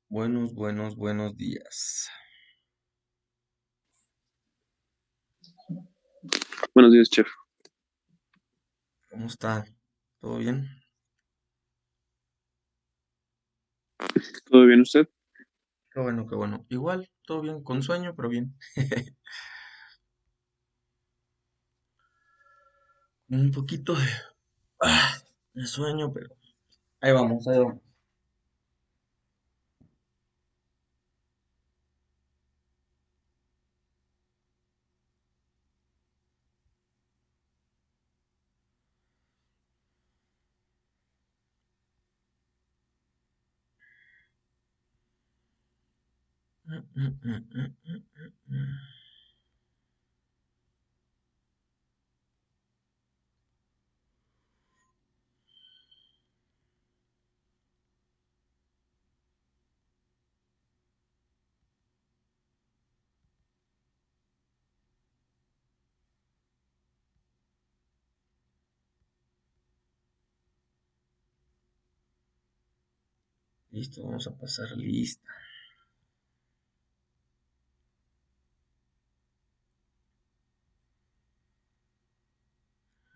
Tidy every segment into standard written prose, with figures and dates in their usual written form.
Buenos días. Buenos días, chef. ¿Cómo está? ¿Todo bien? ¿Todo bien usted? Qué bueno, qué bueno. Igual, todo bien, con sueño, pero bien. Un poquito de sueño, pero ahí vamos, ahí vamos. Listo, vamos a pasar lista.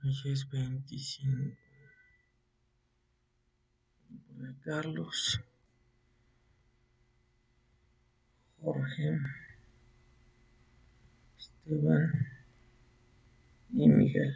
Hoy es 25 de Carlos, Jorge, Esteban y Miguel.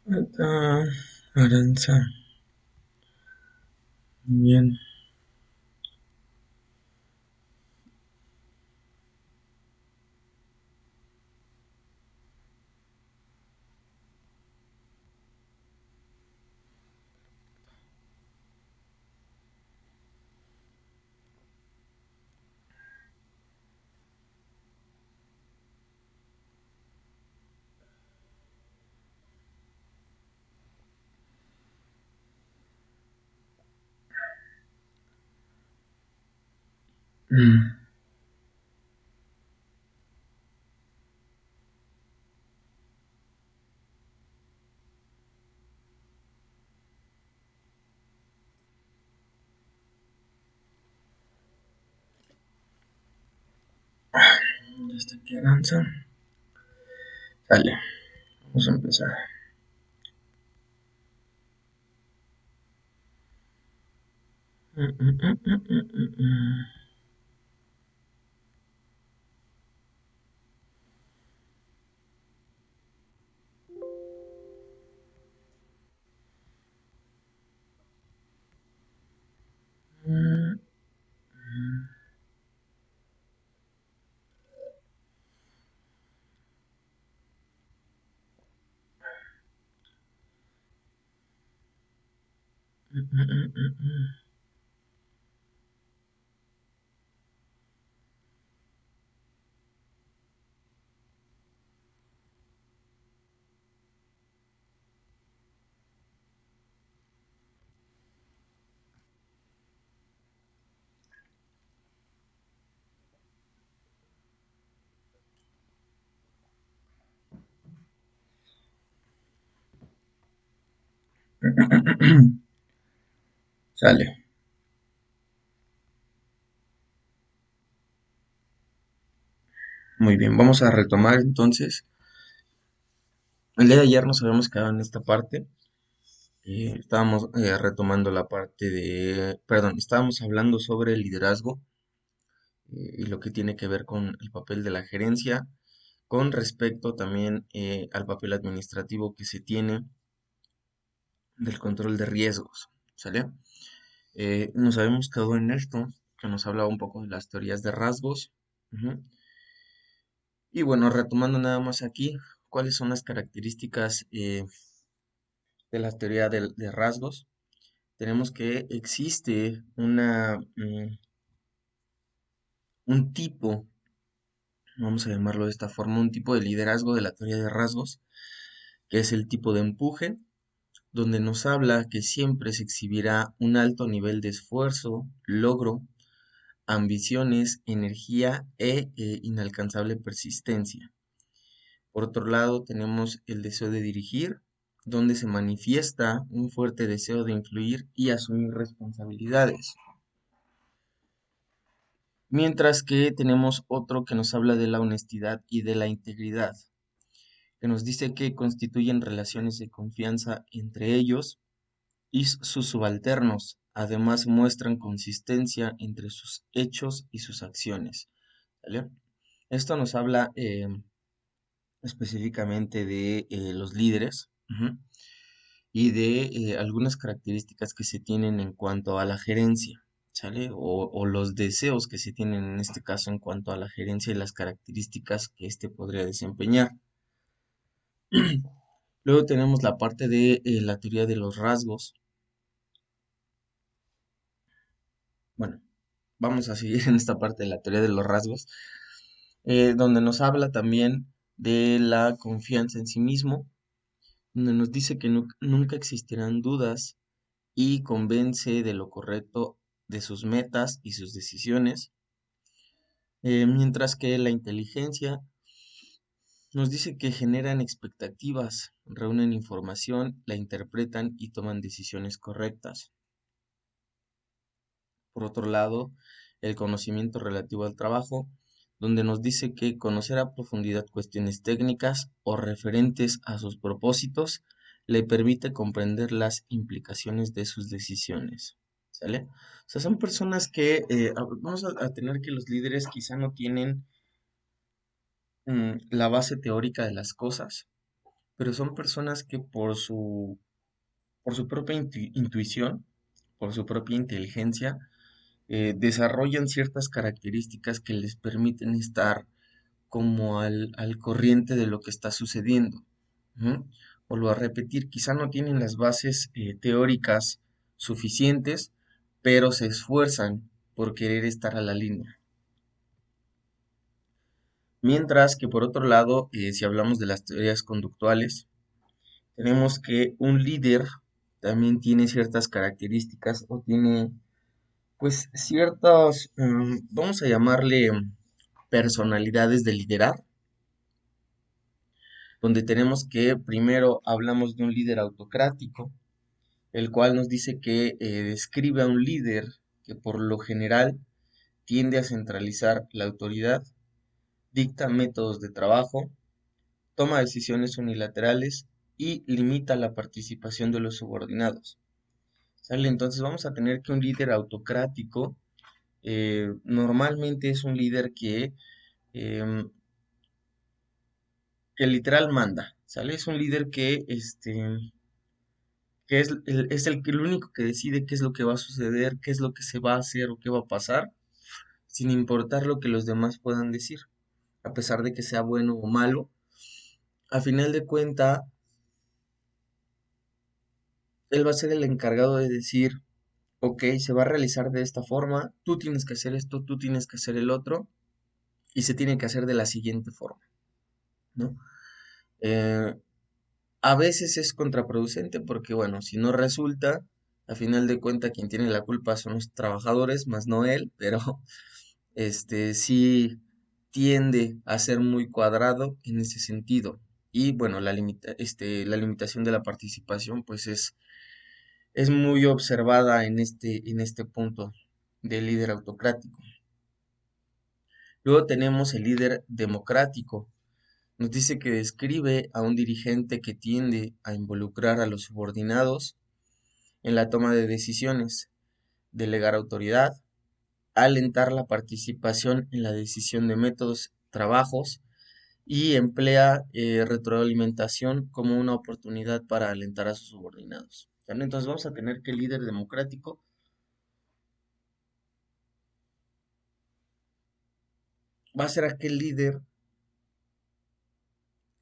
Falta Aranza. Bien. Ya está aquí Aranza. Sale, vamos a empezar. Sale. Muy bien, vamos a retomar entonces. El día de ayer nos habíamos quedado en esta parte. Estábamos retomando la parte perdón, estábamos hablando sobre el liderazgo y lo que tiene que ver con el papel de la gerencia, con respecto también al papel administrativo que se tiene del control de riesgos. ¿Sale? Nos habíamos quedado en esto, que nos hablaba un poco de las teorías de rasgos. Ujú. Y bueno, retomando nada más aquí, ¿cuáles son las características de la teoría de rasgos? Tenemos que existe un tipo, vamos a llamarlo de esta forma, un tipo de liderazgo de la teoría de rasgos, que es el tipo de empuje, donde nos habla que siempre se exhibirá un alto nivel de esfuerzo, logro, ambiciones, energía inalcanzable persistencia. Por otro lado, tenemos el deseo de dirigir, donde se manifiesta un fuerte deseo de influir y asumir responsabilidades. Mientras que tenemos otro que nos habla de la honestidad y de la integridad, que nos dice que constituyen relaciones de confianza entre ellos y sus subalternos. Además, muestran consistencia entre sus hechos y sus acciones. ¿Vale? Esto nos habla específicamente de los líderes. Y de algunas características que se tienen en cuanto a la gerencia, ¿sale? O los deseos que se tienen en este caso en cuanto a la gerencia y las características que éste podría desempeñar. Luego tenemos la parte de la teoría de los rasgos. Bueno, vamos a seguir en esta parte de la teoría de los rasgos, donde nos habla también de la confianza en sí mismo, donde nos dice que nunca existirán dudas y convence de lo correcto de sus metas y sus decisiones, mientras que la inteligencia nos dice que generan expectativas, reúnen información, la interpretan y toman decisiones correctas. Por otro lado, el conocimiento relativo al trabajo, donde nos dice que conocer a profundidad cuestiones técnicas o referentes a sus propósitos le permite comprender las implicaciones de sus decisiones. ¿Sale? O sea, son personas que vamos a tener que los líderes quizá no tienen la base teórica de las cosas, pero son personas que por su propia intuición, por su propia inteligencia, desarrollan ciertas características que les permiten estar como al corriente de lo que está sucediendo. ¿Ujú? Vuelvo a repetir, quizá no tienen las bases teóricas suficientes, pero se esfuerzan por querer estar a la línea. Mientras que por otro lado, si hablamos de las teorías conductuales, tenemos que un líder también tiene ciertas características o tiene pues ciertas, vamos a llamarle personalidades de liderar, donde tenemos que primero hablamos de un líder autocrático, el cual nos dice que describe a un líder que por lo general tiende a centralizar la autoridad, dicta métodos de trabajo, toma decisiones unilaterales y limita la participación de los subordinados. ¿Sale? Entonces vamos a tener que un líder autocrático normalmente es un líder em, que literal manda, ¿sale? Es un líder que es el único que decide qué es lo que va a suceder, qué es lo que se va a hacer o qué va a pasar, sin importar lo que los demás puedan decir, a pesar de que sea bueno o malo. A final de cuenta, él va a ser el encargado de decir, ok, se va a realizar de esta forma, tú tienes que hacer esto, tú tienes que hacer el otro, y se tiene que hacer de la siguiente forma, ¿no? Eh, a veces es contraproducente porque, bueno, si no resulta, a final de cuentas quien tiene la culpa son los trabajadores, más no él, pero sí tiende a ser muy cuadrado en ese sentido. Y bueno, la limitación de la participación, pues es muy observada en este punto del líder autocrático. Luego tenemos el líder democrático. Nos dice que describe a un dirigente que tiende a involucrar a los subordinados en la toma de decisiones, delegar autoridad, alentar la participación en la decisión de métodos, trabajos y emplea retroalimentación como una oportunidad para alentar a sus subordinados. ¿Vale? Entonces vamos a tener que el líder democrático va a ser aquel líder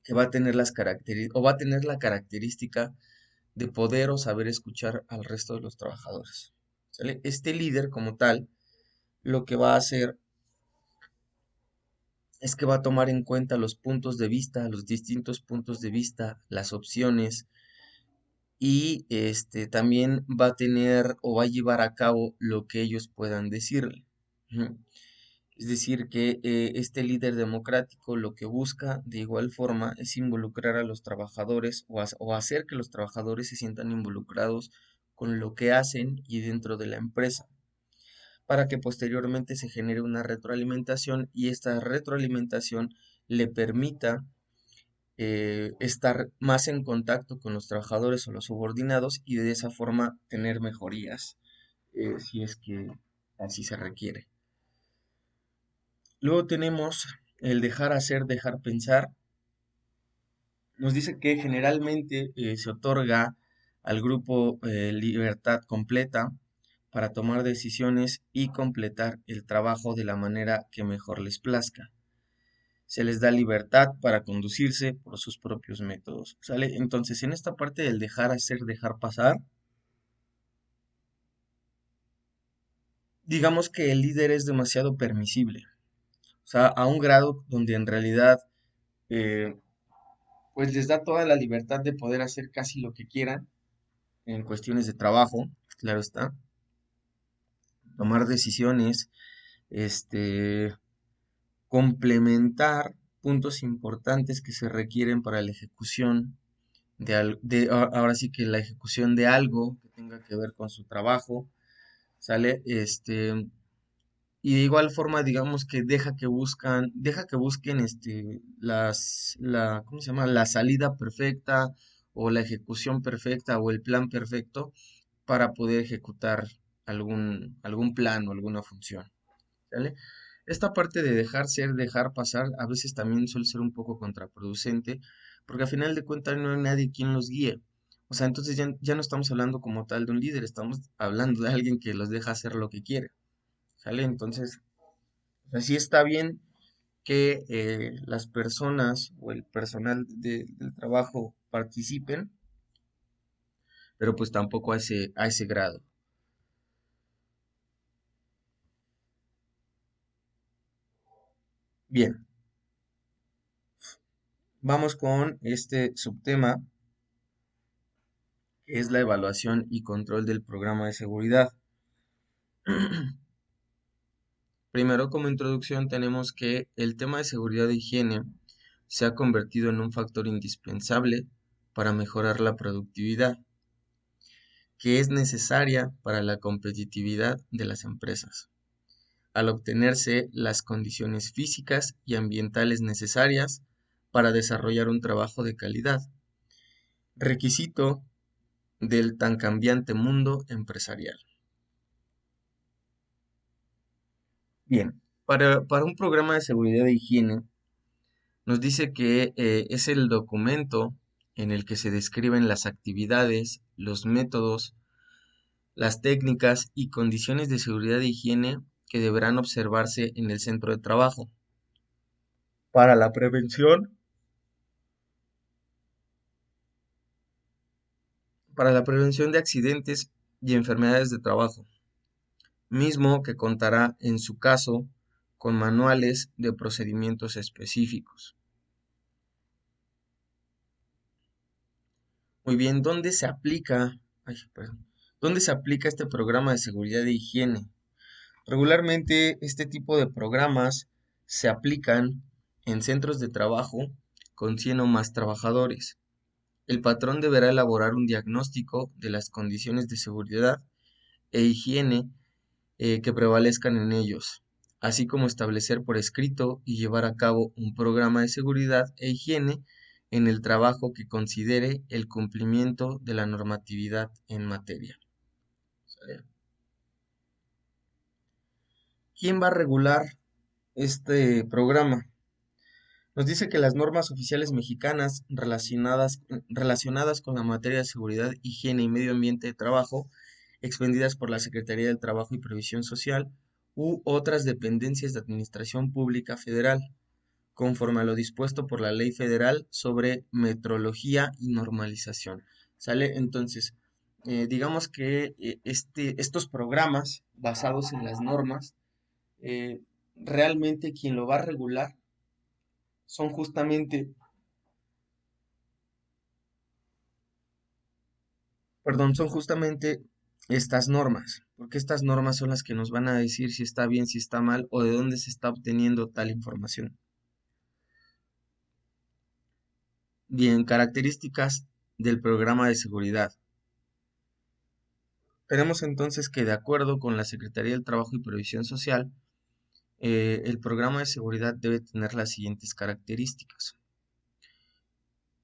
que va a tener las características o va a tener la característica de poder o saber escuchar al resto de los trabajadores. ¿Sale? Este líder como tal lo que va a hacer es que va a tomar en cuenta los puntos de vista, los distintos puntos de vista, las opciones, y también va a tener o va a llevar a cabo lo que ellos puedan decirle. Ujú. Es decir, que este líder democrático lo que busca de igual forma es involucrar a los trabajadores o hacer que los trabajadores se sientan involucrados con lo que hacen y dentro de la empresa, para que posteriormente se genere una retroalimentación y esta retroalimentación le permita estar más en contacto con los trabajadores o los subordinados y de esa forma tener mejorías, si es que así se requiere. Luego tenemos el dejar hacer, dejar pensar. Nos dice que generalmente se otorga al grupo libertad completa para tomar decisiones y completar el trabajo de la manera que mejor les plazca. Se les da libertad para conducirse por sus propios métodos, ¿sale? Entonces, en esta parte del dejar hacer, dejar pasar, digamos que el líder es demasiado permisible, o sea, a un grado donde en realidad, eh, pues les da toda la libertad de poder hacer casi lo que quieran en cuestiones de trabajo, claro está, tomar decisiones, este, complementar puntos importantes que se requieren para la ejecución ahora sí que la ejecución de algo que tenga que ver con su trabajo, ¿sale? Y de igual forma, digamos que deja que busquen ¿cómo se llama? La salida perfecta o la ejecución perfecta o el plan perfecto para poder ejecutar algún plan o alguna función, ¿sale? Esta parte de dejar ser, dejar pasar, a veces también suele ser un poco contraproducente, porque al final de cuentas no hay nadie quien los guíe. O sea, entonces ya no estamos hablando como tal de un líder, estamos hablando de alguien que los deja hacer lo que quiere, ¿sale? Entonces, así está bien que las personas o el personal del trabajo participen, pero pues tampoco a ese grado. Bien, vamos con este subtema, que es la evaluación y control del programa de seguridad. Primero, como introducción, tenemos que el tema de seguridad e higiene se ha convertido en un factor indispensable para mejorar la productividad, que es necesaria para la competitividad de las empresas, al obtenerse las condiciones físicas y ambientales necesarias para desarrollar un trabajo de calidad, requisito del tan cambiante mundo empresarial. Bien, para un programa de seguridad e higiene, nos dice que es el documento en el que se describen las actividades, los métodos, las técnicas y condiciones de seguridad e higiene que deberán observarse en el centro de trabajo para la prevención de accidentes y enfermedades de trabajo, mismo que contará en su caso con manuales de procedimientos específicos. Muy bien, ¿dónde se aplica? Ay, perdón. ¿Dónde se aplica este programa de seguridad e higiene? Regularmente este tipo de programas se aplican en centros de trabajo con 100 o más trabajadores. El patrón deberá elaborar un diagnóstico de las condiciones de seguridad e higiene que prevalezcan en ellos, así como establecer por escrito y llevar a cabo un programa de seguridad e higiene en el trabajo que considere el cumplimiento de la normatividad en materia. ¿Sale? ¿Quién va a regular este programa? Nos dice que las normas oficiales mexicanas relacionadas con la materia de seguridad, higiene y medio ambiente de trabajo, expedidas por la Secretaría del Trabajo y Previsión Social u otras dependencias de Administración Pública Federal, conforme a lo dispuesto por la Ley Federal sobre Metrología y Normalización. ¿Sale? Entonces, digamos que estos programas basados en las normas, eh, realmente quien lo va a regular son justamente Perdón, son justamente estas normas, porque estas normas son las que nos van a decir si está bien, si está mal o de dónde se está obteniendo tal información. Bien, características del programa de seguridad. Tenemos entonces que, de acuerdo con la Secretaría del Trabajo y Previsión Social, el programa de seguridad debe tener las siguientes características.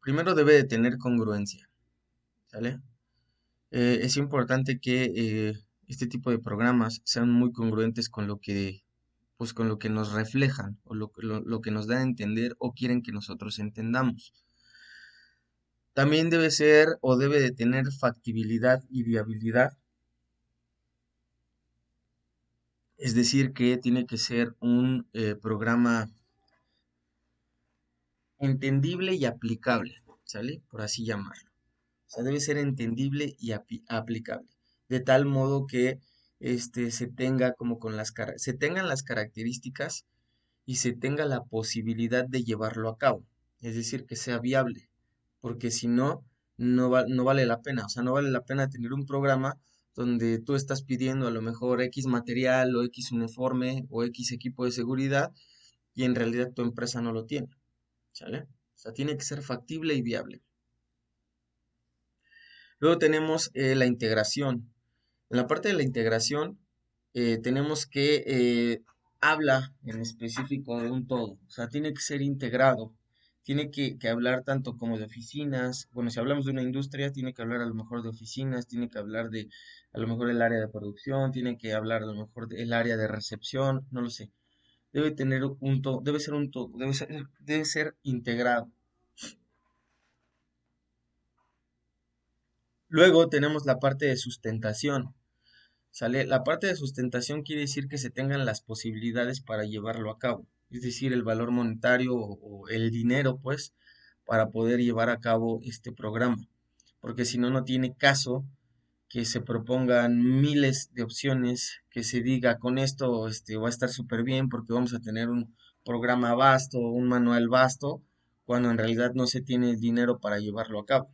Primero, debe de tener congruencia, ¿sale? Es importante que este tipo de programas sean muy congruentes con lo que, pues, con lo que nos reflejan o lo que nos dan a entender o quieren que nosotros entendamos. También debe ser o debe de tener factibilidad y viabilidad, es decir, que tiene que ser un programa entendible y aplicable, ¿sale? Por así llamarlo. O sea, debe ser entendible y aplicable, de tal modo que se tenga como se tengan las características y se tenga la posibilidad de llevarlo a cabo, es decir, que sea viable, porque si no, no vale la pena, o sea, no vale la pena tener un programa donde tú estás pidiendo a lo mejor X material o X uniforme o X equipo de seguridad y en realidad tu empresa no lo tiene, ¿sale? O sea, tiene que ser factible y viable. Luego tenemos la integración. En la parte de la integración tenemos que habla en específico de un todo, o sea, tiene que ser integrado, tiene que hablar tanto como de oficinas, bueno, si hablamos de una industria, tiene que hablar a lo mejor de oficinas, tiene que hablar de a lo mejor el área de producción, tiene que hablar a lo mejor del área de recepción, no lo sé. Debe tener un todo, debe ser un todo, debe ser integrado. Luego tenemos la parte de sustentación. ¿Sale? La parte de sustentación quiere decir que se tengan las posibilidades para llevarlo a cabo, es decir, el valor monetario o el dinero, pues, para poder llevar a cabo este programa, porque si no, no tiene caso que se propongan miles de opciones, que se diga con esto va a estar súper bien porque vamos a tener un programa vasto, un manual vasto, cuando en realidad no se tiene el dinero para llevarlo a cabo.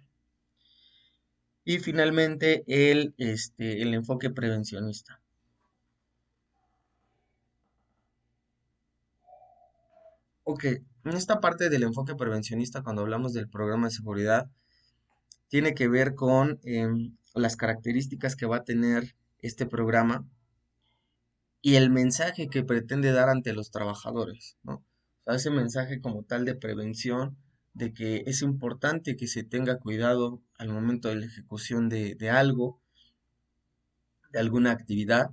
Y finalmente el enfoque prevencionista. Ok, en esta parte del enfoque prevencionista, cuando hablamos del programa de seguridad, tiene que ver con las características que va a tener este programa y el mensaje que pretende dar ante los trabajadores, ¿no? O sea, ese mensaje como tal de prevención, de que es importante que se tenga cuidado al momento de la ejecución de algo, de alguna actividad.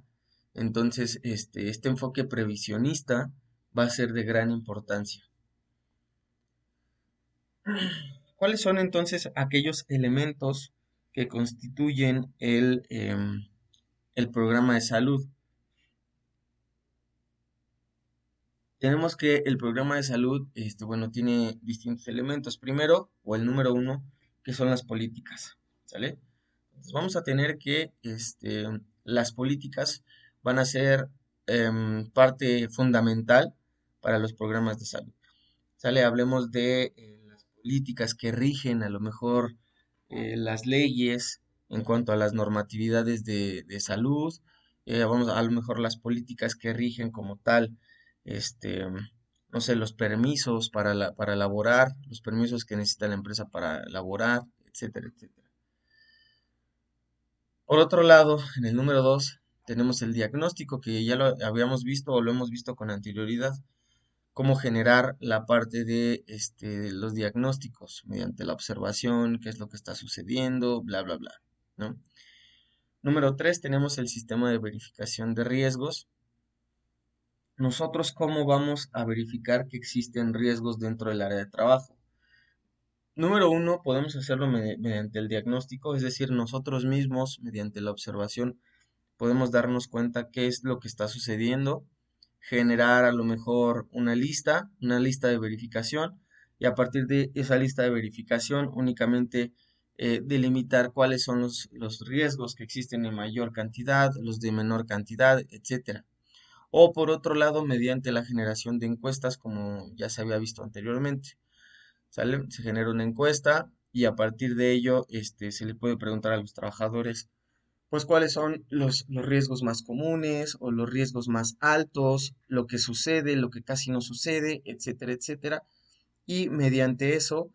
Entonces, este enfoque previsionista va a ser de gran importancia. ¿Cuáles son entonces aquellos elementos que constituyen el programa de salud? Tenemos que el programa de salud, bueno, tiene distintos elementos. Primero, o el número uno, que son las políticas, ¿sale? Entonces vamos a tener que, las políticas van a ser parte fundamental para los programas de salud. ¿Sale? Hablemos de las políticas que rigen a lo mejor las leyes en cuanto a las normatividades de salud, vamos a lo mejor las políticas que rigen como tal, este, no sé, los permisos para laborar, los permisos que necesita la empresa para laborar, etcétera, etcétera. Por otro lado, en el número 2 tenemos el diagnóstico que ya lo habíamos visto o lo hemos visto con anterioridad, cómo generar la parte de los diagnósticos mediante la observación, qué es lo que está sucediendo, bla, bla, bla, ¿no? Número 3 tenemos el sistema de verificación de riesgos. Nosotros, ¿cómo vamos a verificar que existen riesgos dentro del área de trabajo? Número uno, podemos hacerlo mediante el diagnóstico, es decir, nosotros mismos, mediante la observación, podemos darnos cuenta qué es lo que está sucediendo, generar a lo mejor una lista de verificación, y a partir de esa lista de verificación únicamente delimitar cuáles son los riesgos que existen en mayor cantidad, los de menor cantidad, etcétera. O por otro lado, mediante la generación de encuestas, como ya se había visto anteriormente. ¿Sale? Se genera una encuesta, y a partir de ello se le puede preguntar a los trabajadores pues cuáles son los riesgos más comunes o los riesgos más altos, lo que sucede, lo que casi no sucede, etcétera, etcétera. Y mediante eso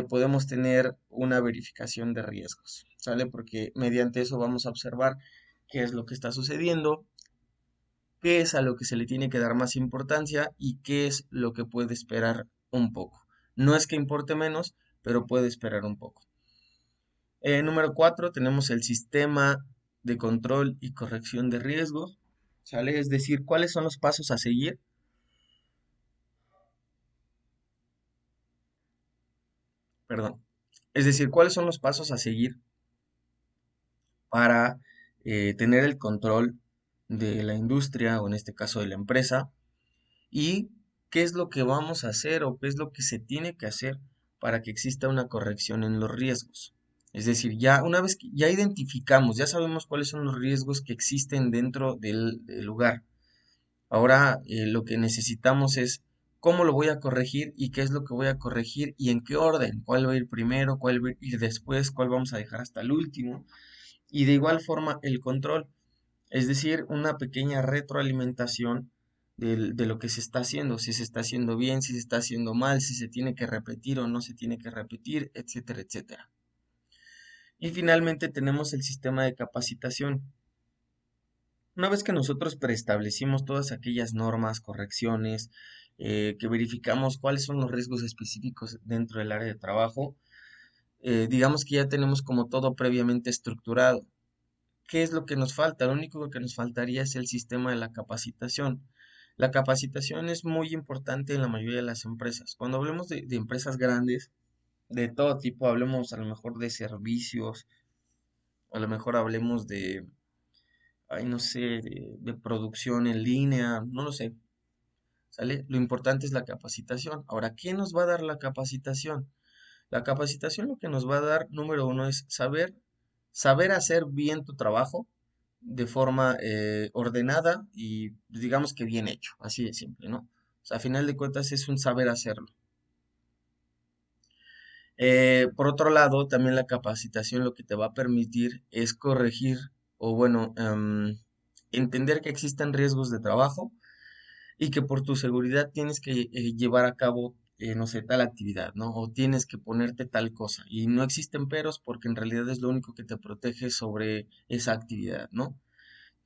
podemos tener una verificación de riesgos, ¿sale? Porque mediante eso vamos a observar qué es lo que está sucediendo, qué es a lo que se le tiene que dar más importancia y qué es lo que puede esperar un poco. No es que importe menos, pero puede esperar un poco. Número 4, tenemos el sistema de control y corrección de riesgos, ¿sale? Es decir, cuáles son los pasos a seguir, perdón, es decir, cuáles son los pasos a seguir para tener el control de la industria o en este caso de la empresa y qué es lo que vamos a hacer o qué es lo que se tiene que hacer para que exista una corrección en los riesgos. Es decir, ya una vez que ya identificamos, ya sabemos cuáles son los riesgos que existen dentro del lugar. Ahora lo que necesitamos es cómo lo voy a corregir y qué es lo que voy a corregir y en qué orden, cuál va a ir primero, cuál va a ir después, cuál vamos a dejar hasta el último. Y de igual forma el control, es decir, una pequeña retroalimentación de lo que se está haciendo, si se está haciendo bien, si se está haciendo mal, si se tiene que repetir o no se tiene que repetir, etcétera, etcétera. Y finalmente tenemos el sistema de capacitación. Una vez que nosotros preestablecimos todas aquellas normas, correcciones, que verificamos cuáles son los riesgos específicos dentro del área de trabajo, digamos que ya tenemos como todo previamente estructurado. ¿Qué es lo que nos falta? Lo único que nos faltaría es el sistema de la capacitación. La capacitación es muy importante en la mayoría de las empresas. Cuando hablemos de empresas grandes, de todo tipo, hablemos a lo mejor de servicios, a lo mejor hablemos de, ay, no sé, de producción en línea, no lo sé, ¿sale? Lo importante es la capacitación. Ahora, ¿qué nos va a dar la capacitación? La capacitación lo que nos va a dar, número uno, es saber hacer bien tu trabajo de forma ordenada y digamos que bien hecho, así de simple, ¿no? O sea, a final de cuentas es un saber hacerlo. Por otro lado, también la capacitación lo que te va a permitir es corregir o bueno, entender que existen riesgos de trabajo y que por tu seguridad tienes que llevar a cabo, no sé, tal actividad, ¿no? O tienes que ponerte tal cosa. Y no existen peros porque en realidad es lo único que te protege sobre esa actividad, ¿no?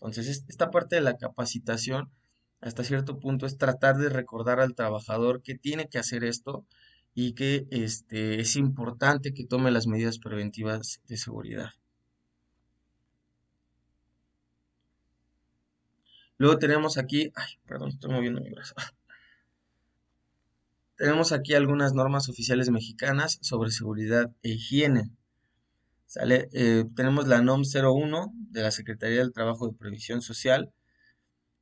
Entonces, esta parte de la capacitación, hasta cierto punto, es tratar de recordar al trabajador que tiene que hacer esto y que es importante que tome las medidas preventivas de seguridad. Luego tenemos aquí, ay, perdón, estoy moviendo mi brazo. Tenemos aquí algunas normas oficiales mexicanas sobre seguridad e higiene. ¿Sale? Tenemos la NOM 01 de la Secretaría del Trabajo y Previsión Social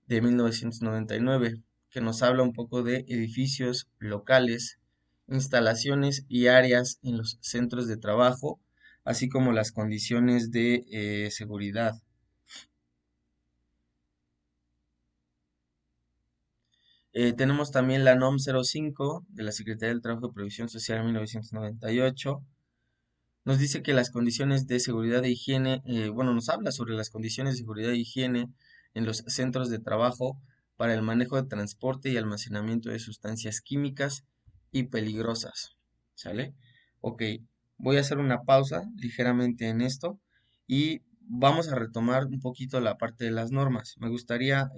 de 1999, que nos habla un poco de edificios locales, instalaciones y áreas en los centros de trabajo, así como las condiciones de seguridad. Tenemos también la NOM 05 de la Secretaría del Trabajo y Previsión Social de 1998. Nos dice que las condiciones de seguridad e higiene, bueno, nos habla sobre las condiciones de seguridad e higiene en los centros de trabajo para el manejo de transporte y almacenamiento de sustancias químicas y peligrosas. ¿Sale? Ok, voy a hacer una pausa ligeramente en esto y vamos a retomar un poquito la parte de las normas. Me gustaría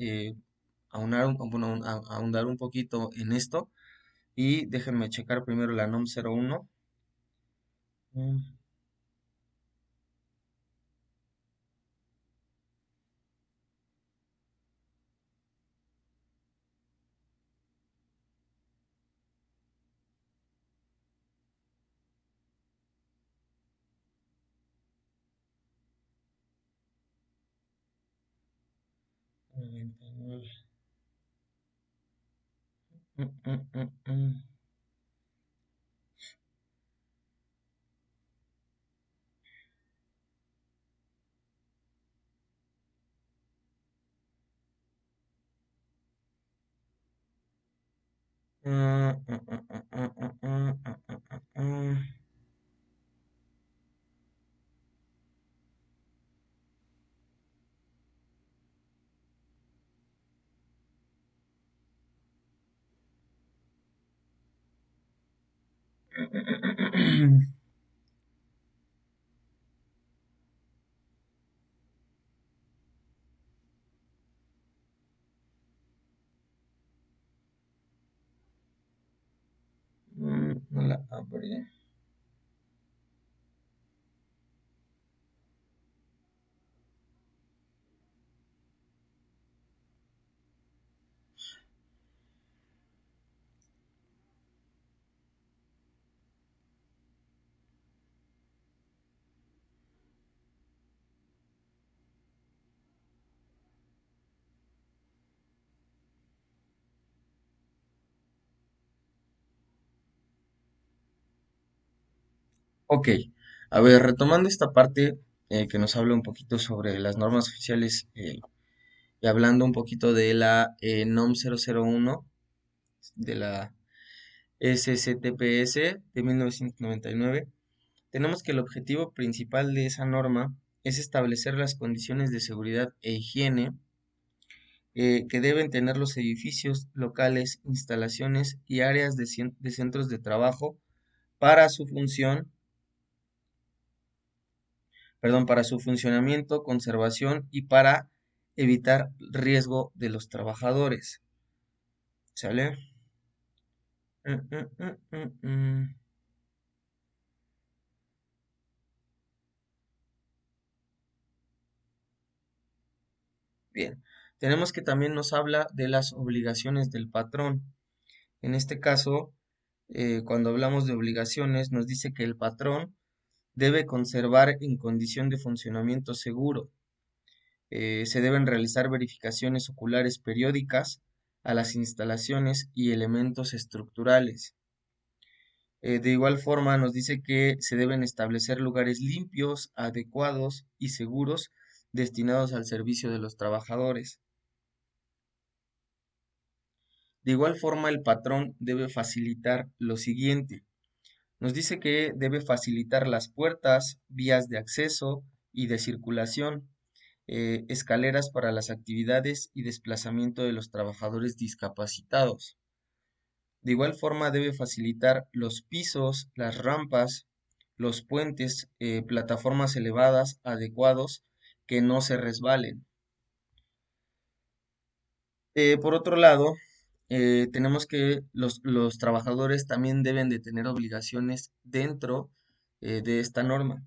bueno, ahondar un poquito en esto y déjenme checar primero la NOM 01. Mm, mm, mm, mm. Mm, mm, mm, mm, mm, mm, mm, mm, mm. No la abrí. Ok, a ver, retomando esta parte que nos habla un poquito sobre las normas oficiales y hablando un poquito de la NOM 001 de la SCTPS de 1999, tenemos que el objetivo principal de esa norma es establecer las condiciones de seguridad e higiene que deben tener los edificios locales, instalaciones y áreas de centros de trabajo para su función, perdón, para su funcionamiento, conservación y para evitar riesgo de los trabajadores. ¿Sale? Mm, mm, mm, mm. Bien, tenemos que también nos habla de las obligaciones del patrón. En este caso, cuando hablamos de obligaciones, nos dice que el patrón debe conservar en condición de funcionamiento seguro. Se deben realizar verificaciones oculares periódicas a las instalaciones y elementos estructurales. De igual forma, nos dice que se deben establecer lugares limpios, adecuados y seguros destinados al servicio de los trabajadores. De igual forma, el patrón debe facilitar lo siguiente. Nos dice que debe facilitar las puertas, vías de acceso y de circulación, escaleras para las actividades y desplazamiento de los trabajadores discapacitados. De igual forma, debe facilitar los pisos, las rampas, los puentes, plataformas elevadas adecuados que no se resbalen. Por otro lado, tenemos que los trabajadores también deben de tener obligaciones dentro de esta norma.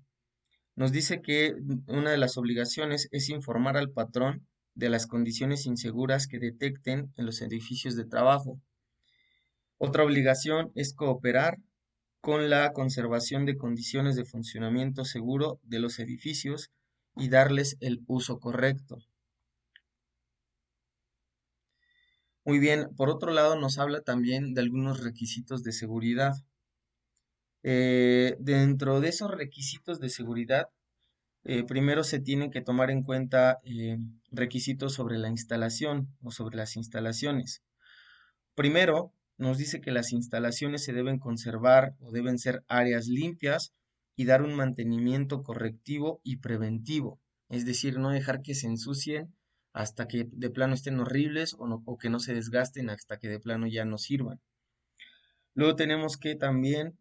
Nos dice que una de las obligaciones es informar al patrón de las condiciones inseguras que detecten en los edificios de trabajo. Otra obligación es cooperar con la conservación de condiciones de funcionamiento seguro de los edificios y darles el uso correcto. Muy bien, por otro lado nos habla también de algunos requisitos de seguridad. Dentro de esos requisitos de seguridad, primero se tienen que tomar en cuenta requisitos sobre la instalación o sobre las instalaciones. Primero, nos dice que las instalaciones se deben conservar o deben ser áreas limpias y dar un mantenimiento correctivo y preventivo. Es decir, no dejar que se ensucien hasta que de plano estén horribles o que no se desgasten hasta que de plano ya no sirvan. Luego tenemos que también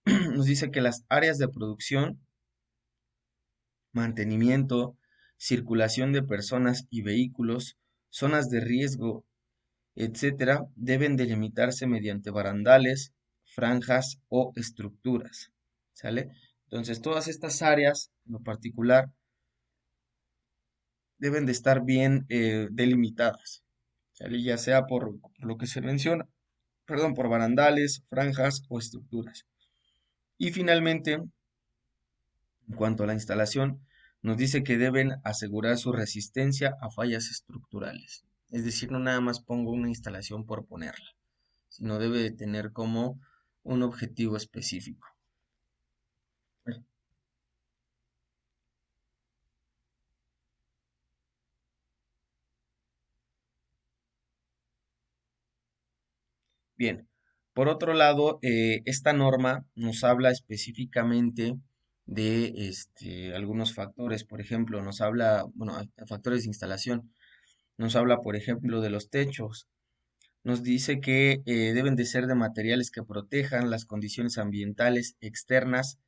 nos dice que las áreas de producción, mantenimiento, circulación de personas y vehículos, zonas de riesgo, etcétera, deben delimitarse mediante barandales, franjas o estructuras. ¿Sale? Entonces, todas estas áreas, en lo particular, deben de estar bien delimitadas. ¿Sale? Ya sea por lo que se menciona, perdón, por barandales, franjas o estructuras. Y finalmente, en cuanto a la instalación, nos dice que deben asegurar su resistencia a fallas estructurales. Es decir, no nada más pongo una instalación por ponerla, sino debe de tener como un objetivo específico. Bien, por otro lado, esta norma nos habla específicamente de algunos factores, por ejemplo, nos habla, bueno, factores de instalación, nos habla, por ejemplo, de los techos. nos dice que deben de ser de materiales que protejan las condiciones ambientales externas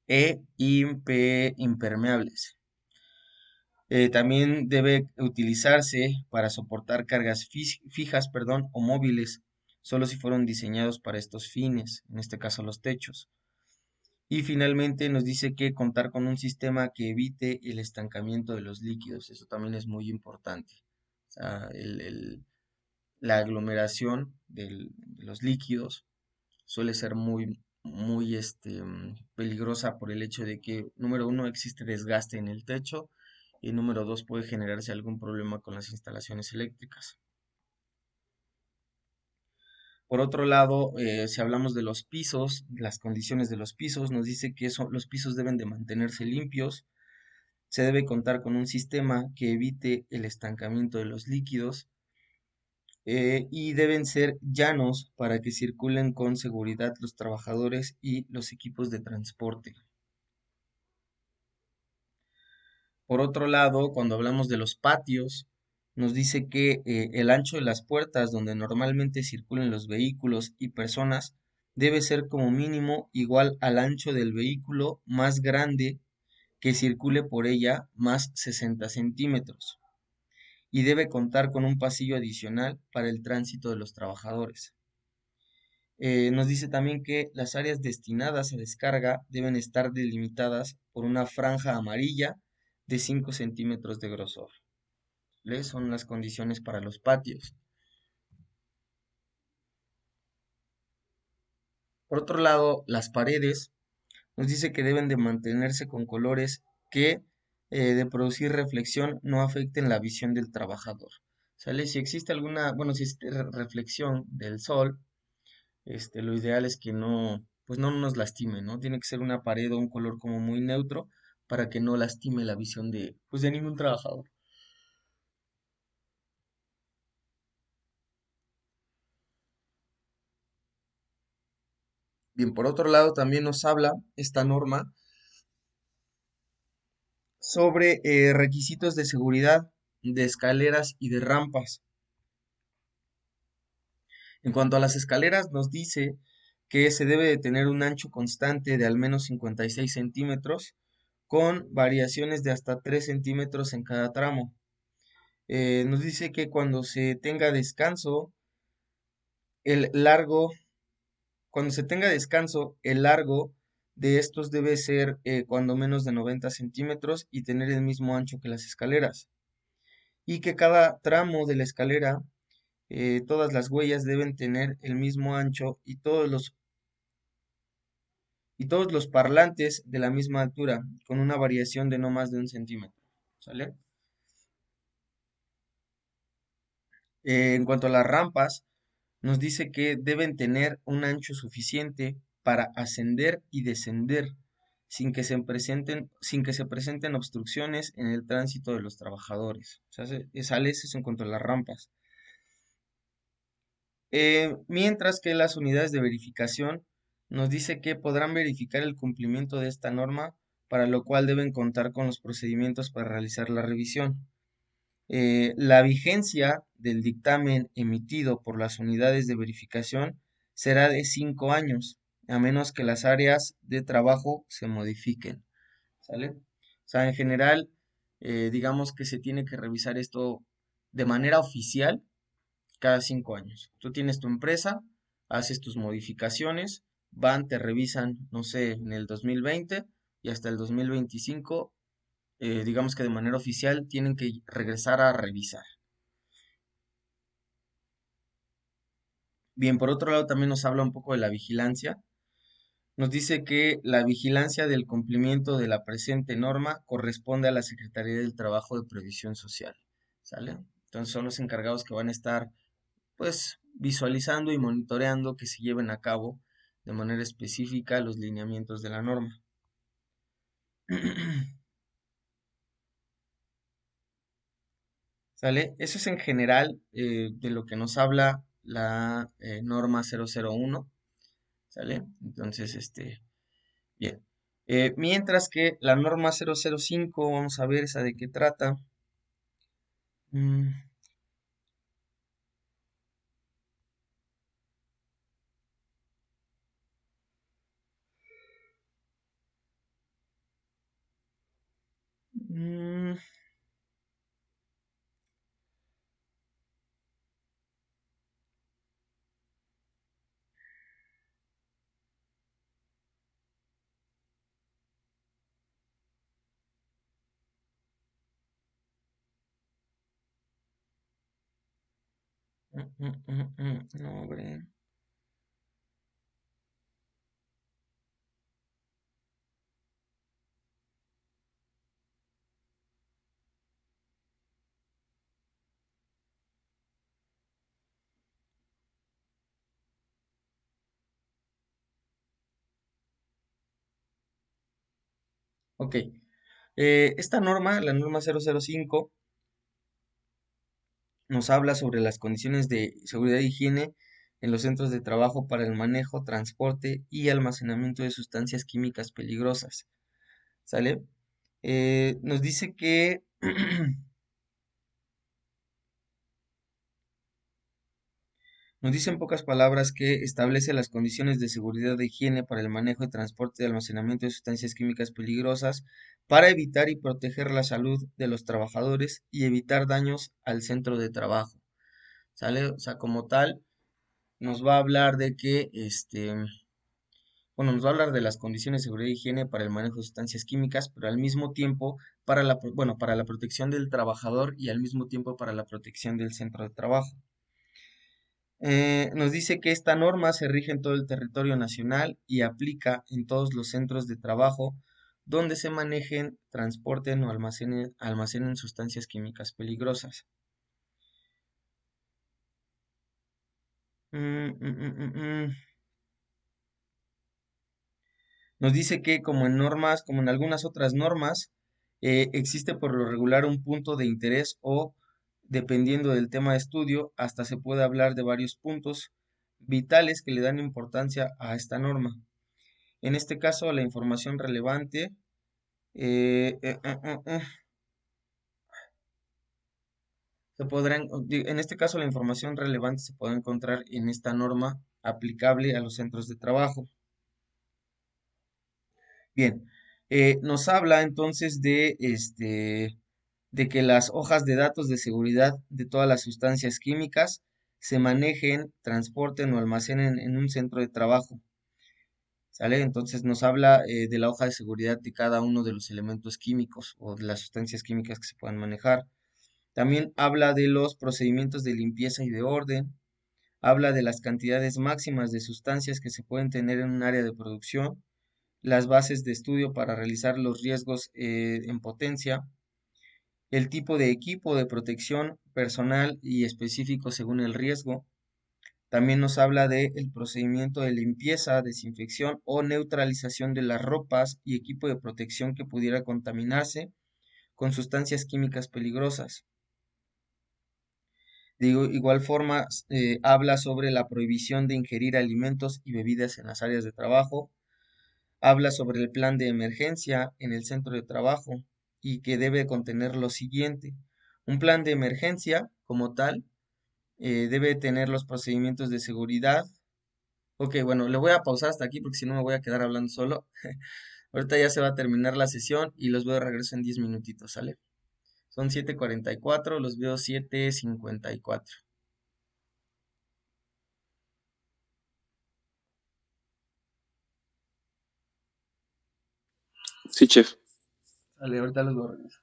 e impermeables. También debe utilizarse para soportar cargas fijas, perdón, o móviles, solo si fueron diseñados para estos fines, en este caso los techos. Y finalmente nos dice que contar con un sistema que evite el estancamiento de los líquidos. Eso también es muy importante. O sea, la aglomeración de los líquidos suele ser muy peligrosa por el hecho de que, número uno, existe desgaste en el techo y número dos, puede generarse algún problema con las instalaciones eléctricas. Por otro lado, si hablamos de los pisos, las condiciones de los pisos, nos dice que los pisos deben de mantenerse limpios, se debe contar con un sistema que evite el estancamiento de los líquidos y deben ser llanos para que circulen con seguridad los trabajadores y los equipos de transporte. Por otro lado, cuando hablamos de los patios, nos dice que el ancho de las puertas donde normalmente circulan los vehículos y personas debe ser como mínimo igual al ancho del vehículo más grande que circule por ella más 60 centímetros y debe contar con un pasillo adicional para el tránsito de los trabajadores. Nos dice también que las áreas destinadas a descarga deben estar delimitadas por una franja amarilla de 5 centímetros de grosor. ¿Vale? Son las condiciones para los patios. Por otro lado, las paredes nos dice que deben de mantenerse con colores que de producir reflexión no afecten la visión del trabajador. ¿Sale? Si existe alguna, bueno, si existe reflexión del sol, lo ideal es que no, pues no nos lastime, ¿no? Tiene que ser una pared o un color como muy neutro para que no lastime la visión de, pues de ningún trabajador. Bien, por otro lado, también nos habla esta norma sobre requisitos de seguridad de escaleras y de rampas. En cuanto a las escaleras, nos dice que se debe de tener un ancho constante de al menos 56 centímetros, con variaciones de hasta 3 centímetros en cada tramo. Nos dice que cuando se tenga descanso, el largo, cuando se tenga descanso, el largo de estos debe ser cuando menos de 90 centímetros y tener el mismo ancho que las escaleras. Y que cada tramo de la escalera, todas las huellas deben tener el mismo ancho y todos los parlantes de la misma altura, con una variación de no más de 1 centímetro. ¿Sale? En cuanto a las rampas, nos dice que deben tener un ancho suficiente para ascender y descender sin que se presenten obstrucciones en el tránsito de los trabajadores. O sea, sale eso en cuanto a las rampas. Mientras que las unidades de verificación nos dice que podrán verificar el cumplimiento de esta norma, para lo cual deben contar con los procedimientos para realizar la revisión. La vigencia del dictamen emitido por las unidades de verificación será de 5 años, a menos que las áreas de trabajo se modifiquen. ¿Sale? O sea, en general, digamos que se tiene que revisar esto de manera oficial cada 5 años. Tú tienes tu empresa, haces tus modificaciones, van, te revisan, no sé, en el 2020 y hasta el 2025, digamos que de manera oficial tienen que regresar a revisar. Bien, por otro lado también nos habla un poco de la vigilancia. Nos dice que la vigilancia del cumplimiento de la presente norma corresponde a la Secretaría del Trabajo de Previsión Social. ¿Sale? Entonces son los encargados que van a estar pues visualizando y monitoreando que se lleven a cabo de manera específica los lineamientos de la norma. ¿Sale? Eso es en general de lo que nos habla la norma 001. ¿Sale? Entonces, bien. Mientras que la norma 005, vamos a ver esa de qué trata. Mm, Mm, no, hombre. Ok. Esta norma, la norma 005, nos habla sobre las condiciones de seguridad e higiene en los centros de trabajo para el manejo, transporte y almacenamiento de sustancias químicas peligrosas. ¿Sale? Nos dice que nos dice en pocas palabras que establece las condiciones de seguridad e higiene para el manejo y transporte y almacenamiento de sustancias químicas peligrosas para evitar y proteger la salud de los trabajadores y evitar daños al centro de trabajo. ¿Sale? O sea, como tal, nos va a hablar de que, bueno, nos va a hablar de las condiciones de seguridad e higiene para el manejo de sustancias químicas, pero al mismo tiempo para bueno, para la protección del trabajador y al mismo tiempo para la protección del centro de trabajo. Nos dice que esta norma se rige en todo el territorio nacional y aplica en todos los centros de trabajo donde se manejen, transporten o almacenen sustancias químicas peligrosas. Mm, mm, mm, mm, mm. Nos dice que como en normas, como en algunas otras normas, existe por lo regular un punto de interés o, dependiendo del tema de estudio, hasta se puede hablar de varios puntos vitales que le dan importancia a esta norma. En este caso, la información relevante, eh, eh, eh, eh, eh, en este caso, la información relevante se puede encontrar en esta norma aplicable a los centros de trabajo. Bien, nos habla entonces de que las hojas de datos de seguridad de todas las sustancias químicas se manejen, transporten o almacenen en un centro de trabajo. ¿Sale? Entonces nos habla de la hoja de seguridad de cada uno de los elementos químicos o de las sustancias químicas que se puedan manejar. También habla de los procedimientos de limpieza y de orden. Habla de las cantidades máximas de sustancias que se pueden tener en un área de producción, las bases de estudio para realizar los riesgos en potencia, el tipo de equipo de protección personal y específico según el riesgo. También nos habla del procedimiento de limpieza, desinfección o neutralización de las ropas y equipo de protección que pudiera contaminarse con sustancias químicas peligrosas. De igual forma, habla sobre la prohibición de ingerir alimentos y bebidas en las áreas de trabajo, habla sobre el plan de emergencia en el centro de trabajo y que debe contener lo siguiente. Un plan de emergencia, como tal, debe tener los procedimientos de seguridad. Ok, bueno, le voy a pausar hasta aquí porque si no me voy a quedar hablando solo. Ahorita ya se va a terminar la sesión y los veo de regreso en 10 minutitos, ¿sale? Son 7:44, los veo 7:54. Sí, chef. Sale, ahorita los veo de regreso.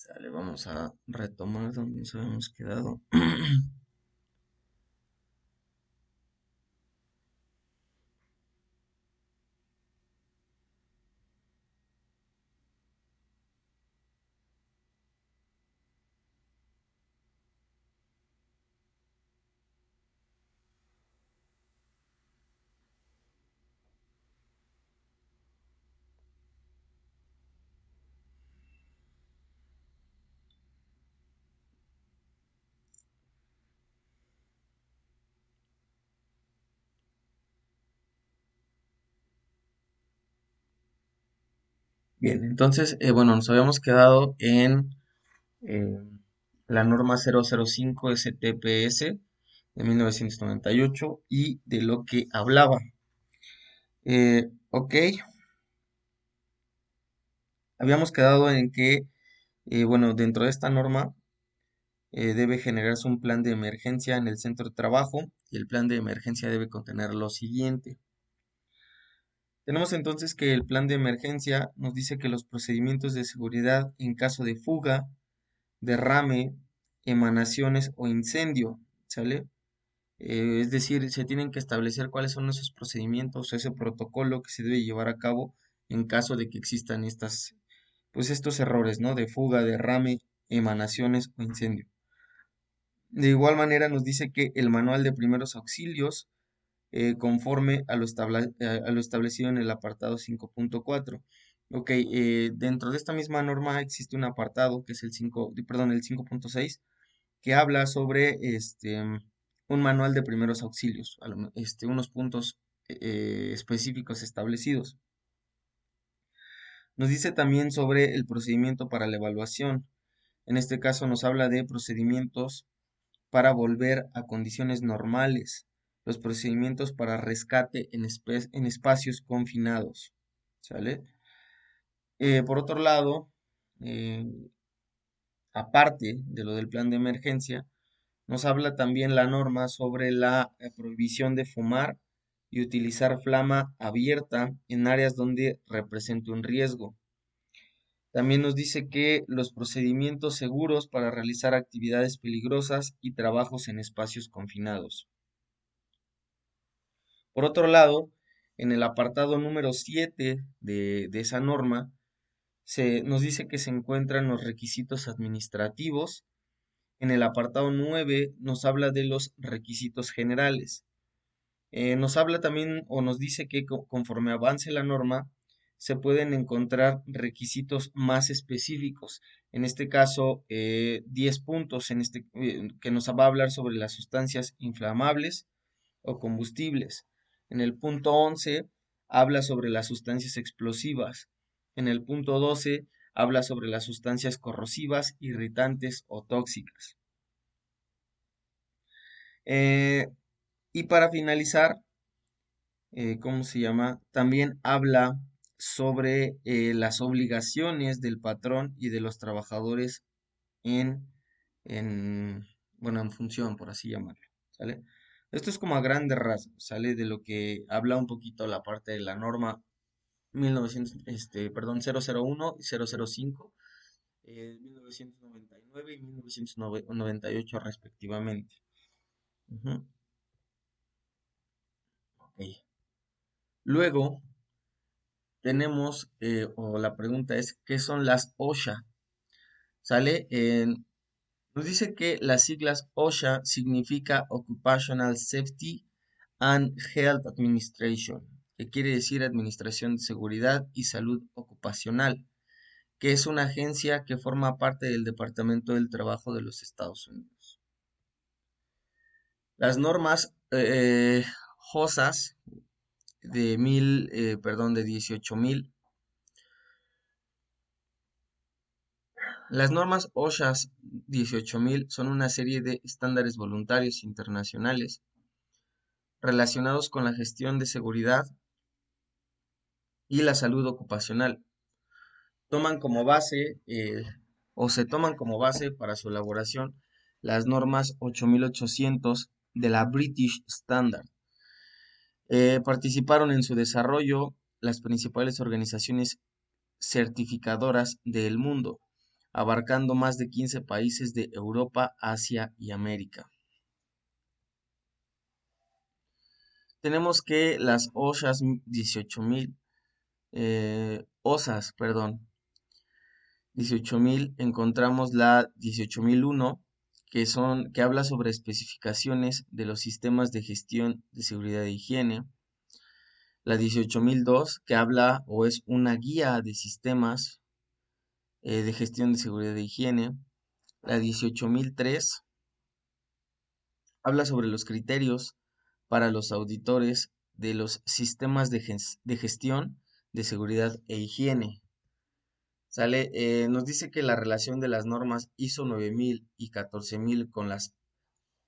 Sale, vamos a retomar donde nos habíamos quedado. Bien, entonces, bueno, nos habíamos quedado en eh, la norma 005 STPS de 1998 y de lo que hablaba. Ok, habíamos quedado en que, bueno, dentro de esta norma debe generarse un plan de emergencia en el centro de trabajo y el plan de emergencia debe contener lo siguiente. Tenemos entonces que el plan de emergencia nos dice que los procedimientos de seguridad en caso de fuga, derrame, emanaciones o incendio, ¿sale? Es decir, se tienen que establecer cuáles son esos procedimientos, ese protocolo que se debe llevar a cabo en caso de que existan pues estos errores, ¿no? De fuga, derrame, emanaciones o incendio. De igual manera nos dice que el manual de primeros auxilios, conforme a a lo establecido en el apartado 5.4. Ok, dentro de esta misma norma existe un apartado que es el 5.6 que habla sobre un manual de primeros auxilios, unos puntos específicos establecidos. Nos dice también sobre el procedimiento para la evaluación. En este caso nos habla de procedimientos para volver a condiciones normales, los procedimientos para rescate en espacios confinados, ¿sale? Por otro lado, eh, aparte de lo del plan de emergencia, nos habla también la norma sobre la prohibición de fumar y utilizar flama abierta en áreas donde represente un riesgo. También nos dice que los procedimientos seguros para realizar actividades peligrosas y trabajos en espacios confinados. Por otro lado, en el apartado número 7 de esa norma, nos dice que se encuentran los requisitos administrativos. En el apartado 9 nos habla de los requisitos generales. Nos habla también o nos dice que conforme avance la norma, se pueden encontrar requisitos más específicos. En este caso, 10 puntos que nos va a hablar sobre las sustancias inflamables o combustibles. En el punto 11 habla sobre las sustancias explosivas. En el punto 12 habla sobre las sustancias corrosivas, irritantes o tóxicas. Eh, y para finalizar, ¿cómo se llama? También habla sobre las obligaciones del patrón y de los trabajadores en, bueno, en función, por así llamarlo, ¿sale? Esto es como a grandes rasgos, ¿sale? De lo que habla un poquito la parte de la norma 001 y 005, 1999 y 1998 respectivamente. Ujú, ok. Luego tenemos, o la pregunta es, ¿qué son las OSHA? ¿Sale? Nos dice que las siglas OSHA significa Occupational Safety and Health Administration, que quiere decir Administración de Seguridad y Salud Ocupacional, que es una agencia que forma parte del Departamento del Trabajo de los Estados Unidos. Las normas JOSAS de 18.000. Las normas OSHA 18.000 son una serie de estándares voluntarios internacionales relacionados con la gestión de seguridad y la salud ocupacional. Toman como base o se toman como base para su elaboración las normas 8.800 de la British Standard. Participaron en su desarrollo las principales organizaciones certificadoras del mundo, abarcando más de 15 países de Europa, Asia y América. Tenemos que las OSHAs 18.000, OSAs, perdón, 18.000, encontramos la 18.001, que habla sobre especificaciones de los sistemas de gestión de seguridad e higiene. La 18.002, que habla o es una guía de sistemas de gestión de seguridad e higiene. La 18.003 habla sobre los criterios para los auditores de los sistemas de gestión de seguridad e higiene. ¿Sale? Nos dice que la relación de las normas ISO 9000 y 14000 con las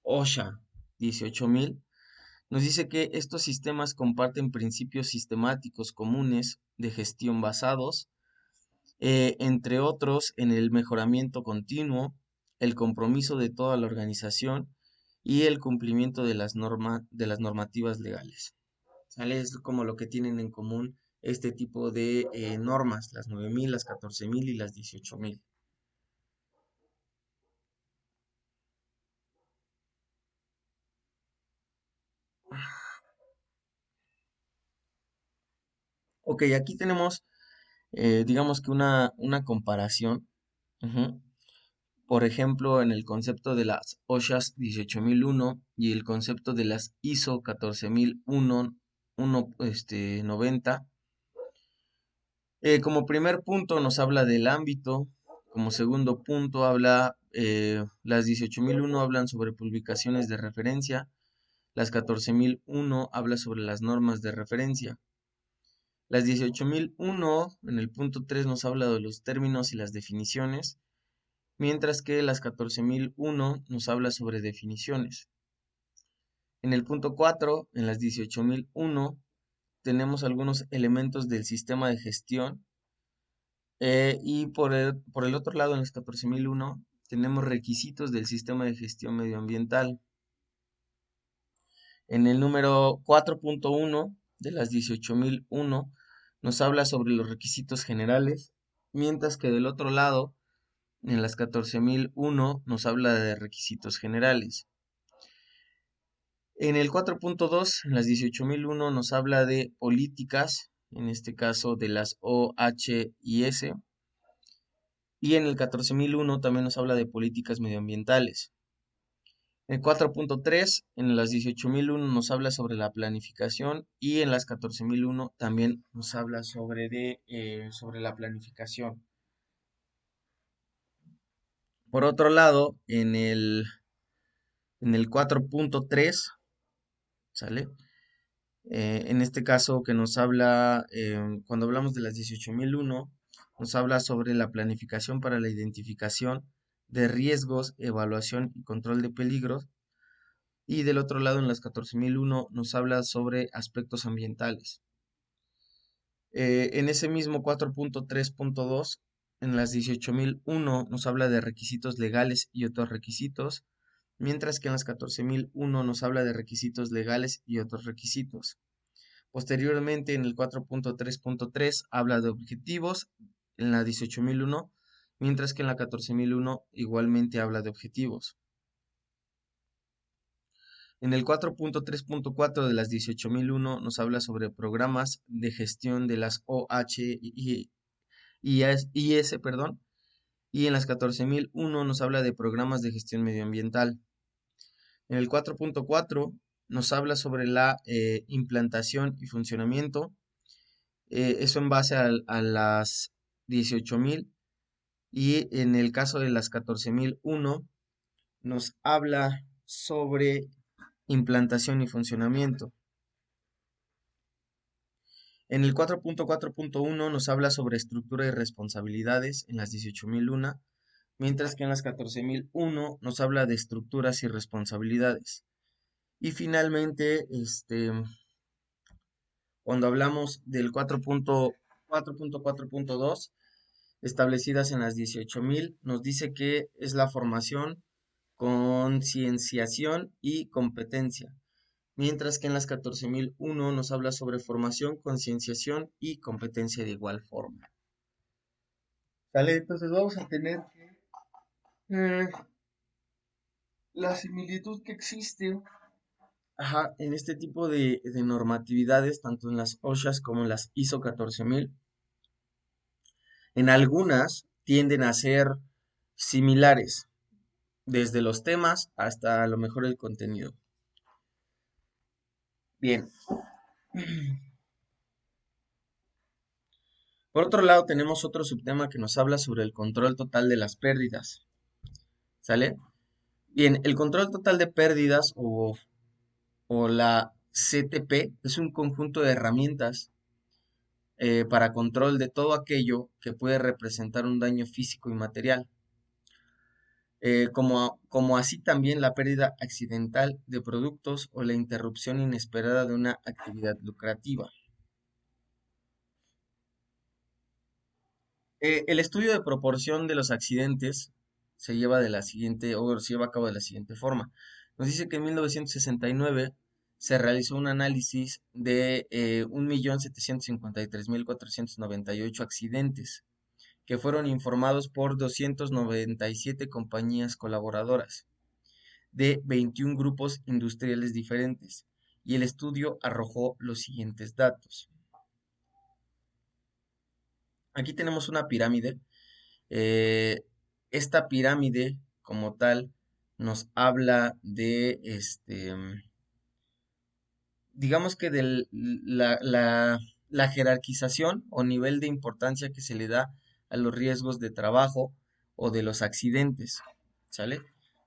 OSHA 18000 nos dice que estos sistemas comparten principios sistemáticos comunes de gestión basados, entre otros, en el mejoramiento continuo, el compromiso de toda la organización y el cumplimiento de de las normativas legales. ¿Sale? Es como lo que tienen en común este tipo de normas, las 9000, las 14000 y las 18000. Ok, aquí tenemos, digamos que una comparación. Ujú. Por ejemplo, en el concepto de las OSHAs 18001 y el concepto de las ISO 14001, 90. Como primer punto nos habla del ámbito, como segundo punto las 18001 hablan sobre publicaciones de referencia, las 14001 habla sobre las normas de referencia. Las 18001 en el punto 3 nos habla de los términos y las definiciones, mientras que las 14001 nos habla sobre definiciones. En el punto 4, en las 18001, tenemos algunos elementos del sistema de gestión, y por el otro lado, en las 14001, tenemos requisitos del sistema de gestión medioambiental. En el número 4.1 de las 18001 nos habla sobre los requisitos generales, mientras que del otro lado, en las 14001 nos habla de requisitos generales. En el 4.2, en las 18001 nos habla de políticas, en este caso de las OHS, y en el 14001 también nos habla de políticas medioambientales. En el 4.3, en las 18001 nos habla sobre la planificación y en las 14001 también nos habla sobre la planificación. Por otro lado, en el 4.3, ¿sale? En este caso que nos habla, cuando hablamos de las 18001, nos habla sobre la planificación para la identificación de riesgos, evaluación y control de peligros. Y del otro lado, en las 14001, nos habla sobre aspectos ambientales. En ese mismo 4.3.2, en las 18001, nos habla de requisitos legales y otros requisitos, mientras que en las 14001 nos habla de requisitos legales y otros requisitos. Posteriormente, en el 4.3.3 habla de objetivos en la 18001, mientras que en la 14001 igualmente habla de objetivos. En el 4.3.4 de las 18001 nos habla sobre programas de gestión de las OHIS, perdón, y en las 14001 nos habla de programas de gestión medioambiental. En el 4.4 nos habla sobre la implantación y funcionamiento, eso en base a las 18000, y en el caso de las 14001 nos habla sobre implantación y funcionamiento. En el 4.4.1 nos habla sobre estructura y responsabilidades en las 18001, mientras que en las 14001 nos habla de estructuras y responsabilidades. Y finalmente, cuando hablamos del 4.4.2, establecidas en las 18000, nos dice que es la formación, concienciación y competencia, mientras que en las 14001 nos habla sobre formación, concienciación y competencia de igual forma. ¿Sale? Entonces vamos a tener que Eh, la similitud que existe, ajá, en este tipo de normatividades, tanto en las OSHAs como en las ISO 14000, en algunas tienden a ser similares, desde los temas hasta a lo mejor el contenido. Bien, por otro lado tenemos otro subtema que nos habla sobre el control total de las pérdidas, ¿sale? Bien, el control total de pérdidas o la CTP es un conjunto de herramientas para control de todo aquello que puede representar un daño físico y material, como así también la pérdida accidental de productos o la interrupción inesperada de una actividad lucrativa. El estudio de proporción de los accidentes se lleva a cabo de la siguiente forma. Nos dice que en 1969 se realizó un análisis de 1.753.498 accidentes que fueron informados por 297 compañías colaboradoras de 21 grupos industriales diferentes, y el estudio arrojó los siguientes datos. Aquí tenemos una pirámide. Eh, Esta pirámide, como tal, nos habla de, digamos que de la jerarquización o nivel de importancia que se le da a los riesgos de trabajo o de los accidentes, ¿sale?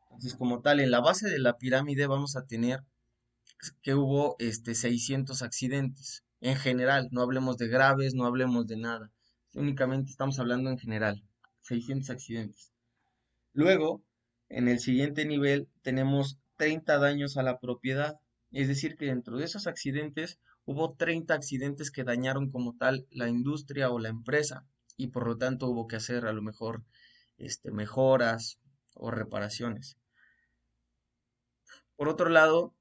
Entonces, como tal, en la base de la pirámide vamos a tener que hubo 600 accidentes en general, no hablemos de graves, no hablemos de nada, únicamente estamos hablando en general, 600 accidentes. Luego, en el siguiente nivel tenemos 30 daños a la propiedad, es decir, que dentro de esos accidentes hubo 30 accidentes que dañaron como tal la industria o la empresa, y por lo tanto hubo que hacer a lo mejor mejoras o reparaciones. Por otro lado,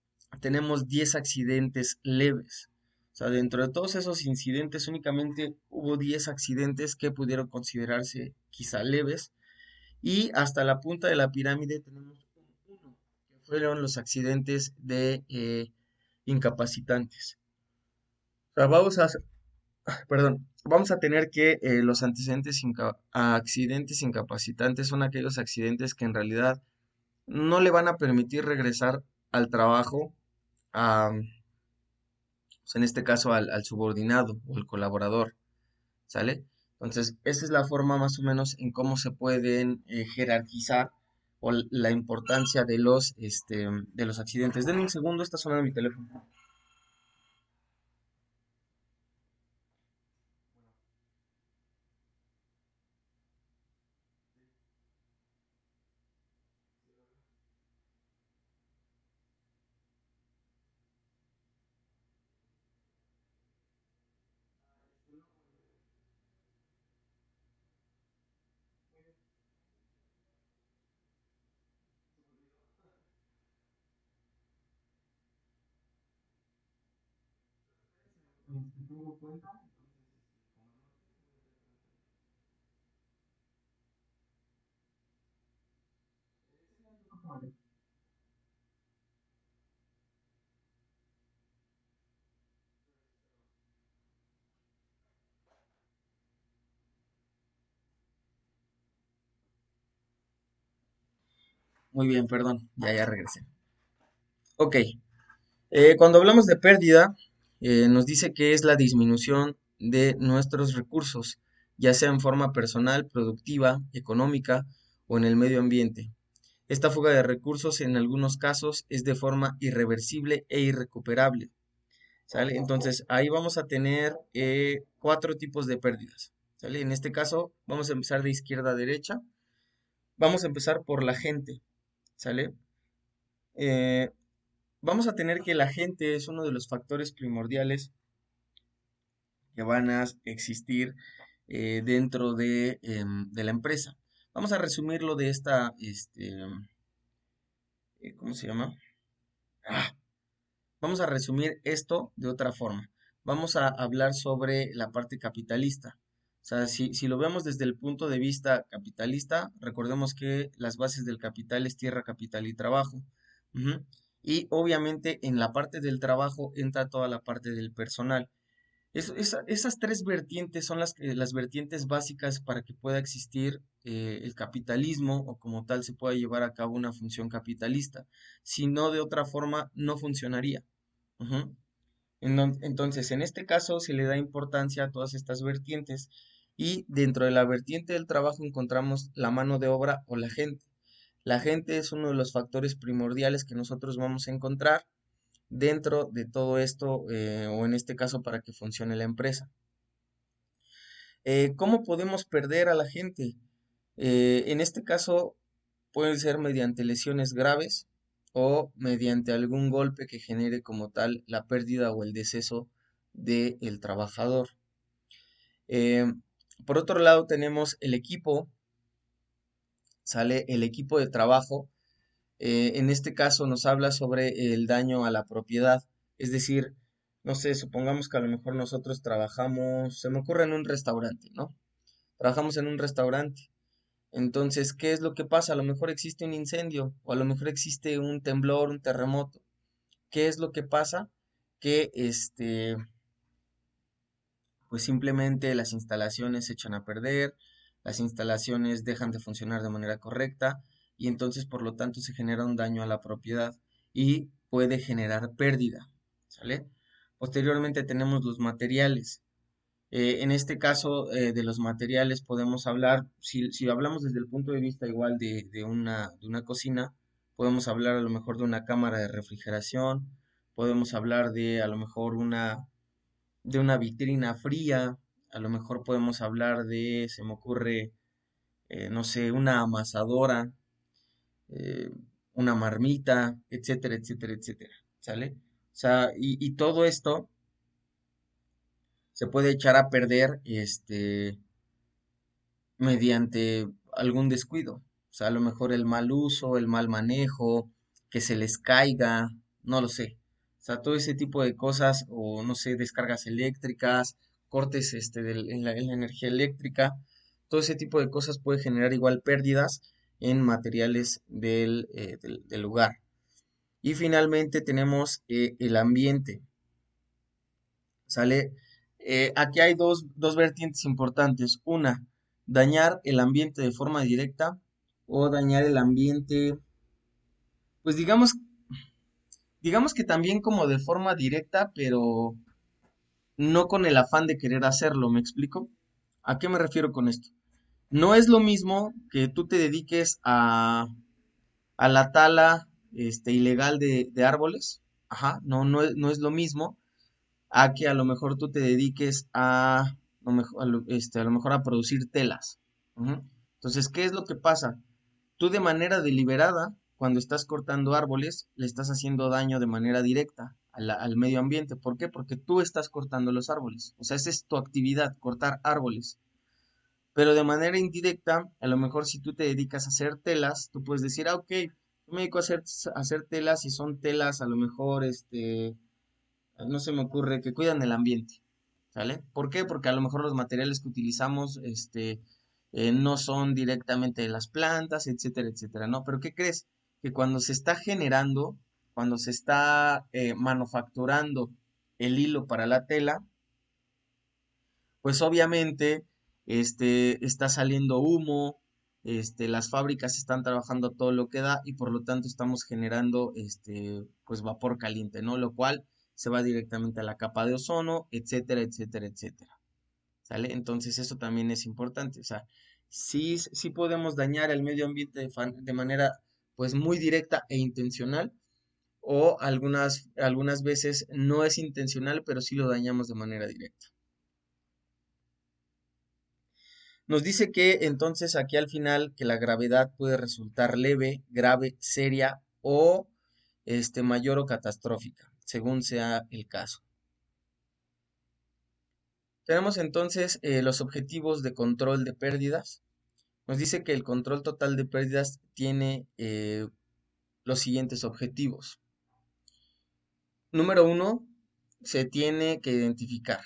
tenemos 10 accidentes leves. O sea, dentro de todos esos incidentes únicamente hubo 10 accidentes que pudieron considerarse quizá leves, y hasta la punta de la pirámide tenemos un uno, que fueron los accidentes de incapacitantes. O sea, vamos a tener que los antecedentes accidentes incapacitantes son aquellos accidentes que en realidad no le van a permitir regresar al trabajo, a, pues, en este caso al subordinado o al colaborador, ¿sale? Entonces, esa es la forma más o menos en cómo se pueden jerarquizar o la importancia de los accidentes. Denme un segundo, está sonando mi teléfono. Muy bien, perdón, ya regresé. Ok, cuando hablamos de pérdida, nos dice que es la disminución de nuestros recursos, ya sea en forma personal, productiva, económica o en el medio ambiente. Esta fuga de recursos en algunos casos es de forma irreversible e irrecuperable, ¿sale? Entonces ahí vamos a tener cuatro tipos de pérdidas, ¿sale? En este caso vamos a empezar de izquierda a derecha. Vamos a empezar por la gente, ¿sale? Eh, Vamos a tener que la gente es uno de los factores primordiales que van a existir dentro de la empresa. Vamos a resumirlo de esta, ¿cómo se llama? Ah, Vamos a resumir esto de otra forma. Vamos a hablar sobre la parte capitalista. O sea, si lo vemos desde el punto de vista capitalista, recordemos que las bases del capital es tierra, capital y trabajo. Ujú. Y obviamente en la parte del trabajo entra toda la parte del personal. Esas tres vertientes son las vertientes básicas para que pueda existir el capitalismo o como tal se pueda llevar a cabo una función capitalista. Si no, de otra forma, no funcionaría. Ujú. Entonces, en este caso se le da importancia a todas estas vertientes y dentro de la vertiente del trabajo encontramos la mano de obra o la gente. La gente es uno de los factores primordiales que nosotros vamos a encontrar dentro de todo esto o en este caso para que funcione la empresa. ¿Cómo podemos perder a la gente? En este caso puede ser mediante lesiones graves o mediante algún golpe que genere como tal la pérdida o el deceso del trabajador. Eh, por otro lado tenemos el equipo, sale el equipo de trabajo. En este caso nos habla sobre el daño a la propiedad, es decir, no sé, supongamos que a lo mejor nosotros trabajamos, se me ocurre en un restaurante, ¿no? Trabajamos en un restaurante. Entonces, ¿qué es lo que pasa? A lo mejor existe un incendio o a lo mejor existe un temblor, un terremoto. ¿Qué es lo que pasa? Que pues simplemente las instalaciones se echan a perder, las instalaciones dejan de funcionar de manera correcta y entonces por lo tanto se genera un daño a la propiedad y puede generar pérdida, ¿sale? Posteriormente tenemos los materiales. En este caso de los materiales podemos hablar, si hablamos desde el punto de vista igual de una cocina, podemos hablar a lo mejor de una cámara de refrigeración, podemos hablar de a lo mejor de una vitrina fría, a lo mejor podemos hablar de, se me ocurre, no sé, una amasadora, eh, una marmita, etcétera, etcétera, etcétera, ¿sale? O sea, y todo esto se puede echar a perder, mediante algún descuido. O sea, a lo mejor el mal uso, el mal manejo, que se les caiga, no lo sé. O sea, todo ese tipo de cosas, o no sé, descargas eléctricas, cortes en la energía eléctrica, todo ese tipo de cosas puede generar igual pérdidas en materiales del lugar. Y finalmente tenemos el ambiente. ¿Sale? Aquí hay dos vertientes importantes. Una, dañar el ambiente de forma directa o dañar el ambiente, pues digamos que también como de forma directa, pero no con el afán de querer hacerlo, ¿me explico? ¿A qué me refiero con esto? No es lo mismo que tú te dediques a la tala ilegal de árboles, ajá, no es lo mismo a que a lo mejor tú te dediques a lo mejor a producir telas. Ujú. Entonces, ¿qué es lo que pasa? Tú de manera deliberada, cuando estás cortando árboles, le estás haciendo daño de manera directa al medio ambiente. ¿Por qué? Porque tú estás cortando los árboles. O sea, esa es tu actividad, cortar árboles. Pero de manera indirecta, a lo mejor si tú te dedicas a hacer telas, tú puedes decir, ok, yo me dedico a hacer telas y son telas a lo mejor, no se me ocurre, que cuidan el ambiente, ¿sale? ¿Por qué? Porque a lo mejor los materiales que utilizamos, no son directamente de las plantas, etcétera, etcétera, ¿no? Pero ¿qué crees? Que cuando se está generando, cuando se está manufacturando el hilo para la tela, pues obviamente, está saliendo humo, las fábricas están trabajando a todo lo que da y por lo tanto estamos generando, pues vapor caliente, ¿no? Lo cual se va directamente a la capa de ozono, etcétera, etcétera, etcétera, ¿sale? Entonces eso también es importante, o sea, sí podemos dañar el medio ambiente de manera, pues muy directa e intencional, o algunas veces no es intencional, pero sí lo dañamos de manera directa. Nos dice que entonces aquí al final que la gravedad puede resultar leve, grave, seria o mayor o catastrófica, según sea el caso. Tenemos entonces los objetivos de control de pérdidas. Nos dice que el control total de pérdidas tiene los siguientes objetivos. Número uno, se tiene que identificar.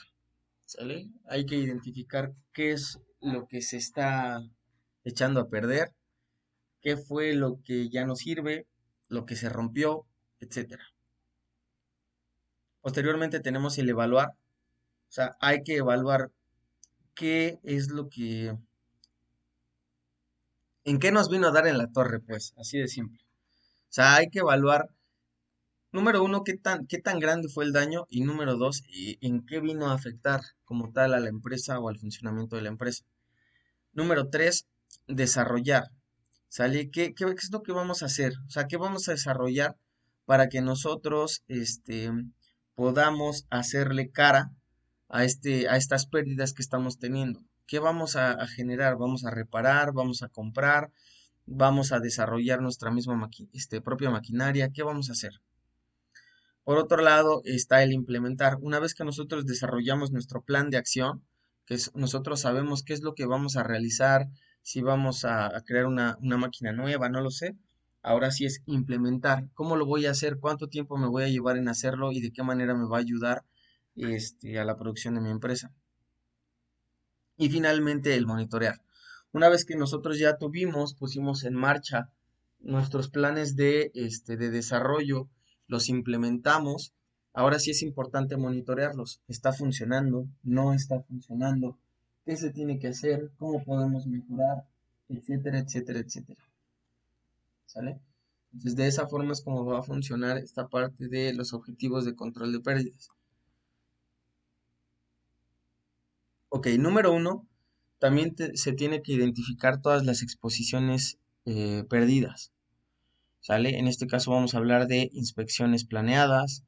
¿sale? Hay que identificar qué es lo que se está echando a perder, qué fue lo que ya no sirve, lo que se rompió, etcétera. Posteriormente tenemos el evaluar, o sea, hay que evaluar qué es lo que, en qué nos vino a dar en la torre, pues, así de simple. O sea, hay que evaluar, número uno, qué tan grande fue el daño y número dos, en qué vino a afectar como tal a la empresa o al funcionamiento de la empresa. Número tres, desarrollar. ¿Sale? ¿Qué es lo que vamos a hacer? O sea, ¿qué vamos a desarrollar para que nosotros podamos hacerle cara a estas pérdidas que estamos teniendo? ¿Qué vamos a generar? ¿Vamos a reparar? ¿Vamos a comprar? ¿Vamos a desarrollar nuestra misma propia maquinaria? ¿Qué vamos a hacer? Por otro lado, está el implementar. Una vez que nosotros desarrollamos nuestro plan de acción, nosotros sabemos qué es lo que vamos a realizar, si vamos a crear una máquina nueva, no lo sé. Ahora sí es implementar. ¿Cómo lo voy a hacer? ¿Cuánto tiempo me voy a llevar en hacerlo? ¿Y de qué manera me va a ayudar a la producción de mi empresa? Y finalmente el monitorear. Una vez que nosotros ya pusimos en marcha nuestros planes de desarrollo, los implementamos, ahora sí es importante monitorearlos. ¿Está funcionando? ¿No está funcionando? ¿Qué se tiene que hacer? ¿Cómo podemos mejorar? Etcétera, etcétera, etcétera. ¿Sale? Entonces, de esa forma es como va a funcionar esta parte de los objetivos de control de pérdidas. Ok, número uno, también se tiene que identificar todas las exposiciones perdidas, ¿sale? En este caso vamos a hablar de inspecciones planeadas,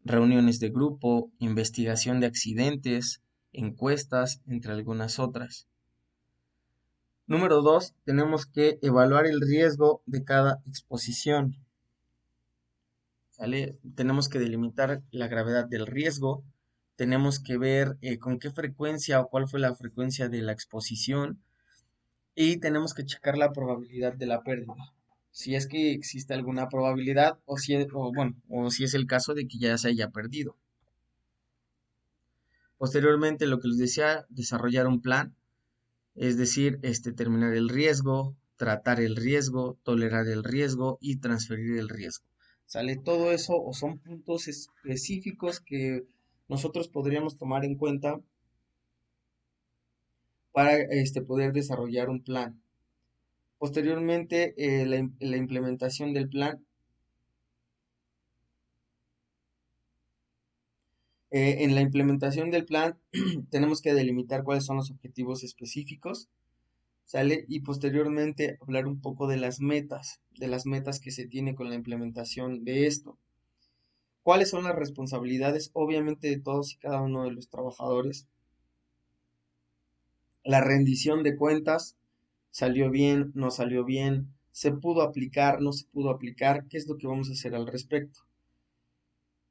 reuniones de grupo, investigación de accidentes, encuestas, entre algunas otras. Número dos, tenemos que evaluar el riesgo de cada exposición, ¿sale? Tenemos que delimitar la gravedad del riesgo, tenemos que ver con qué frecuencia o cuál fue la frecuencia de la exposición y tenemos que checar la probabilidad de la pérdida. Si es que existe alguna probabilidad o si es el caso de que ya se haya perdido. Posteriormente, lo que les decía, desarrollar un plan, es decir, terminar el riesgo, tratar el riesgo, tolerar el riesgo y transferir el riesgo. ¿Sale? Todo eso o son puntos específicos que nosotros podríamos tomar en cuenta para poder desarrollar un plan. Posteriormente, la implementación del plan. En la implementación del plan tenemos que delimitar cuáles son los objetivos específicos, ¿sale? Y posteriormente hablar un poco de las metas que se tiene con la implementación de esto. ¿Cuáles son las responsabilidades? Obviamente de todos y cada uno de los trabajadores. La rendición de cuentas, salió bien, no salió bien, se pudo aplicar, no se pudo aplicar, ¿qué es lo que vamos a hacer al respecto?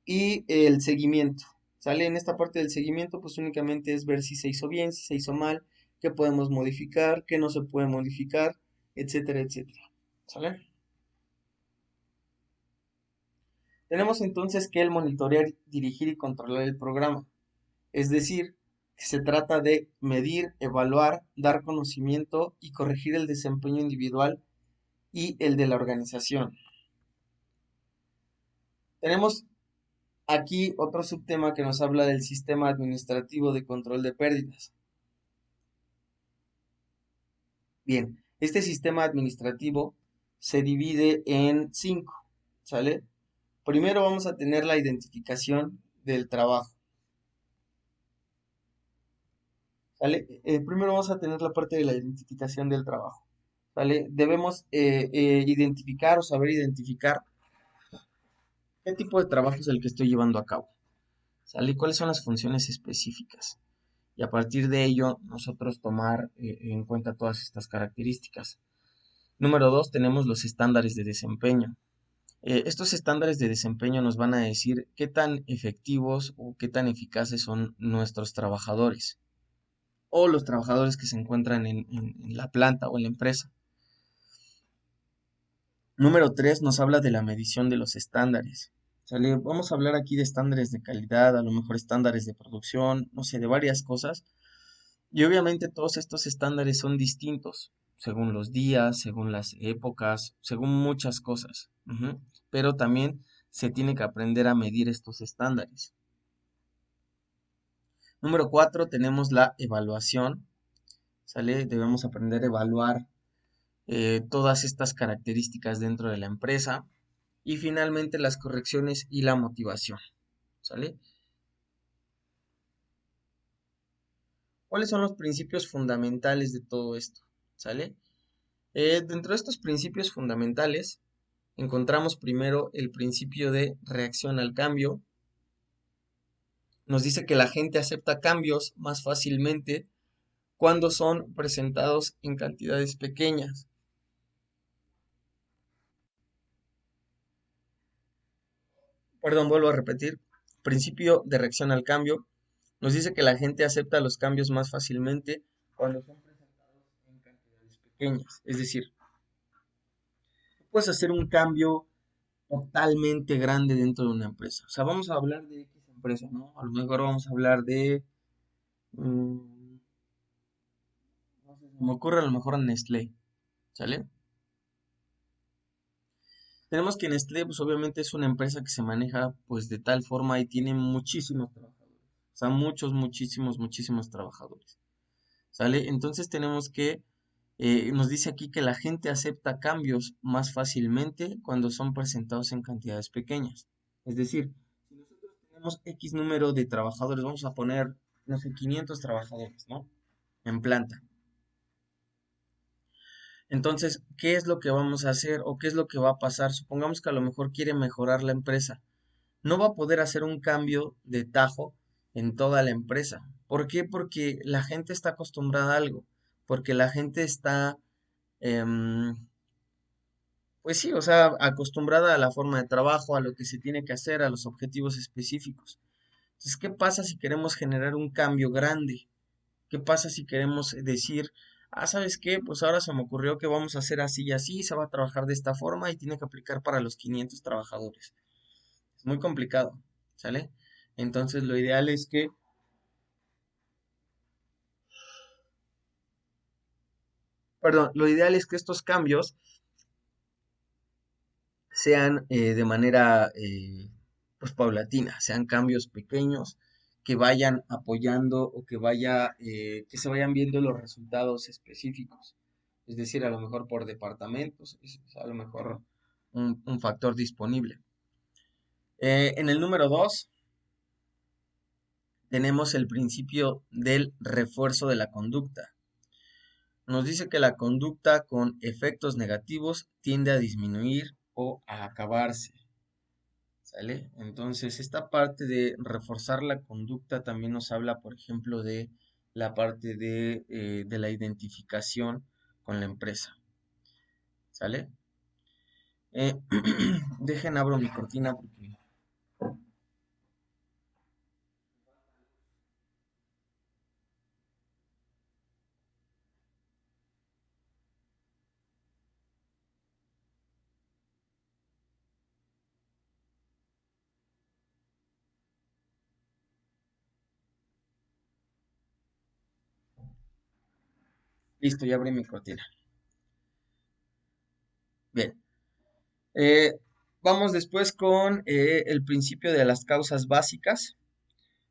Y el seguimiento. ¿Sale? En esta parte del seguimiento, pues únicamente es ver si se hizo bien, si se hizo mal, qué podemos modificar, qué no se puede modificar, etcétera, etcétera. ¿Sale? Tenemos entonces que el monitorear, dirigir y controlar el programa. Es decir, que se trata de medir, evaluar, dar conocimiento y corregir el desempeño individual y el de la organización. Tenemos aquí otro subtema que nos habla del sistema administrativo de control de pérdidas. Bien, este sistema administrativo se divide en 5, ¿sale? Primero vamos a tener la identificación del trabajo, ¿sale? Primero vamos a tener la parte de la identificación del trabajo, ¿sale? Debemos identificar o saber identificar qué tipo de trabajo es el que estoy llevando a cabo, ¿sale? ¿Cuáles son las funciones específicas? Y a partir de ello, nosotros tomar en cuenta todas estas características. Número 2, tenemos los estándares de desempeño. Estos estándares de desempeño nos van a decir qué tan efectivos o qué tan eficaces son nuestros trabajadores o los trabajadores que se encuentran en la planta o en la empresa. Número 3 nos habla de la medición de los estándares. ¿Sale? Vamos a hablar aquí de estándares de calidad, a lo mejor estándares de producción, no sé, de varias cosas. Y obviamente todos estos estándares son distintos, según los días, según las épocas, según muchas cosas. Ujú. Pero también se tiene que aprender a medir estos estándares. Número 4 tenemos la evaluación, ¿sale? Debemos aprender a evaluar todas estas características dentro de la empresa. Y finalmente las correcciones y la motivación, ¿sale? ¿Cuáles son los principios fundamentales de todo esto? ¿Sale? Dentro de estos principios fundamentales encontramos primero el principio de reacción al cambio. Nos dice que la gente acepta cambios más fácilmente cuando son presentados en cantidades pequeñas. Perdón, vuelvo a repetir. Principio de reacción al cambio. Nos dice que la gente acepta los cambios más fácilmente cuando son presentados en cantidades pequeñas. Es decir, puedes hacer un cambio totalmente grande dentro de una empresa. O sea, vamos a hablar de X empresa, ¿no? A lo mejor vamos a hablar de, mm, no sé, se me ocurre a lo mejor Nestlé, ¿sale? Tenemos que Nestlé, pues obviamente es una empresa que se maneja pues de tal forma y tiene muchísimos trabajadores. O sea, muchísimos trabajadores, ¿sale? Entonces tenemos que, nos dice aquí que la gente acepta cambios más fácilmente cuando son presentados en cantidades pequeñas. Es decir, si nosotros tenemos X número de trabajadores, vamos a poner, no sé, 500 trabajadores, ¿no? En planta. Entonces, ¿qué es lo que vamos a hacer o qué es lo que va a pasar? Supongamos que a lo mejor quiere mejorar la empresa. No va a poder hacer un cambio de tajo en toda la empresa. ¿Por qué? Porque la gente está acostumbrada a algo, porque la gente está, em, pues sí, o sea, acostumbrada a la forma de trabajo, a lo que se tiene que hacer, a los objetivos específicos. Entonces, ¿qué pasa si queremos generar un cambio grande? ¿Qué pasa si queremos decir, ¿sabes qué? Pues ahora se me ocurrió que vamos a hacer así y así, se va a trabajar de esta forma y tiene que aplicar para los 500 trabajadores? Es muy complicado, ¿sale? Entonces, lo ideal es que, perdón, lo ideal es que estos cambios sean de manera pues paulatina, sean cambios pequeños que vayan apoyando o que se vayan viendo los resultados específicos. Es decir, a lo mejor por departamentos, es a lo mejor un factor disponible. En el número 2 tenemos el principio del refuerzo de la conducta. Nos dice que la conducta con efectos negativos tiende a disminuir o a acabarse. ¿Sale? Entonces, esta parte de reforzar la conducta también nos habla, por ejemplo, de la parte de la identificación con la empresa. ¿Sale? Eh, dejen abro mi cortina porque... Listo, ya abrí mi cortina. Bien. Eh, vamos después con el principio de las causas básicas.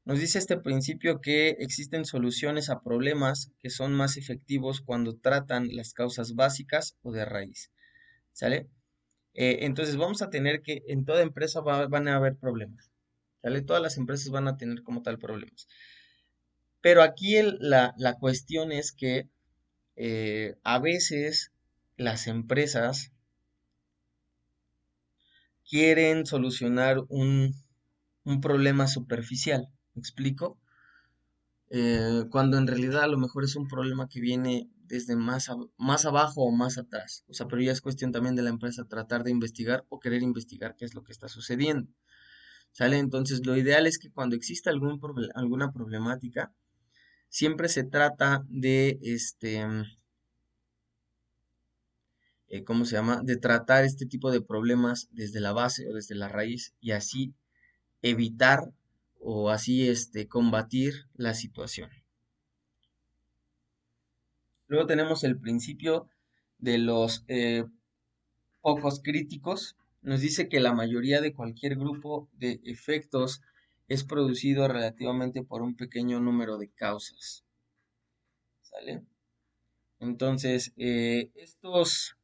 Nos dice este principio que existen soluciones a problemas que son más efectivos cuando tratan las causas básicas o de raíz. ¿Sale? Entonces vamos a tener que en toda empresa van a haber problemas. ¿Sale? Todas las empresas van a tener como tal problemas. Pero aquí la cuestión es que a veces las empresas quieren solucionar un problema superficial. ¿Me explico? Cuando en realidad a lo mejor es un problema que viene desde más abajo o más atrás. O sea, pero ya es cuestión también de la empresa tratar de investigar o querer investigar qué es lo que está sucediendo. ¿Sale? Entonces, lo ideal es que cuando exista alguna problemática, siempre se trata de ¿cómo se llama? De tratar este tipo de problemas desde la base o desde la raíz y así evitar o así combatir la situación. Luego tenemos el principio de los pocos críticos. Nos dice que la mayoría de cualquier grupo de efectos es producido relativamente por un pequeño número de causas. ¿Sale? Entonces, estos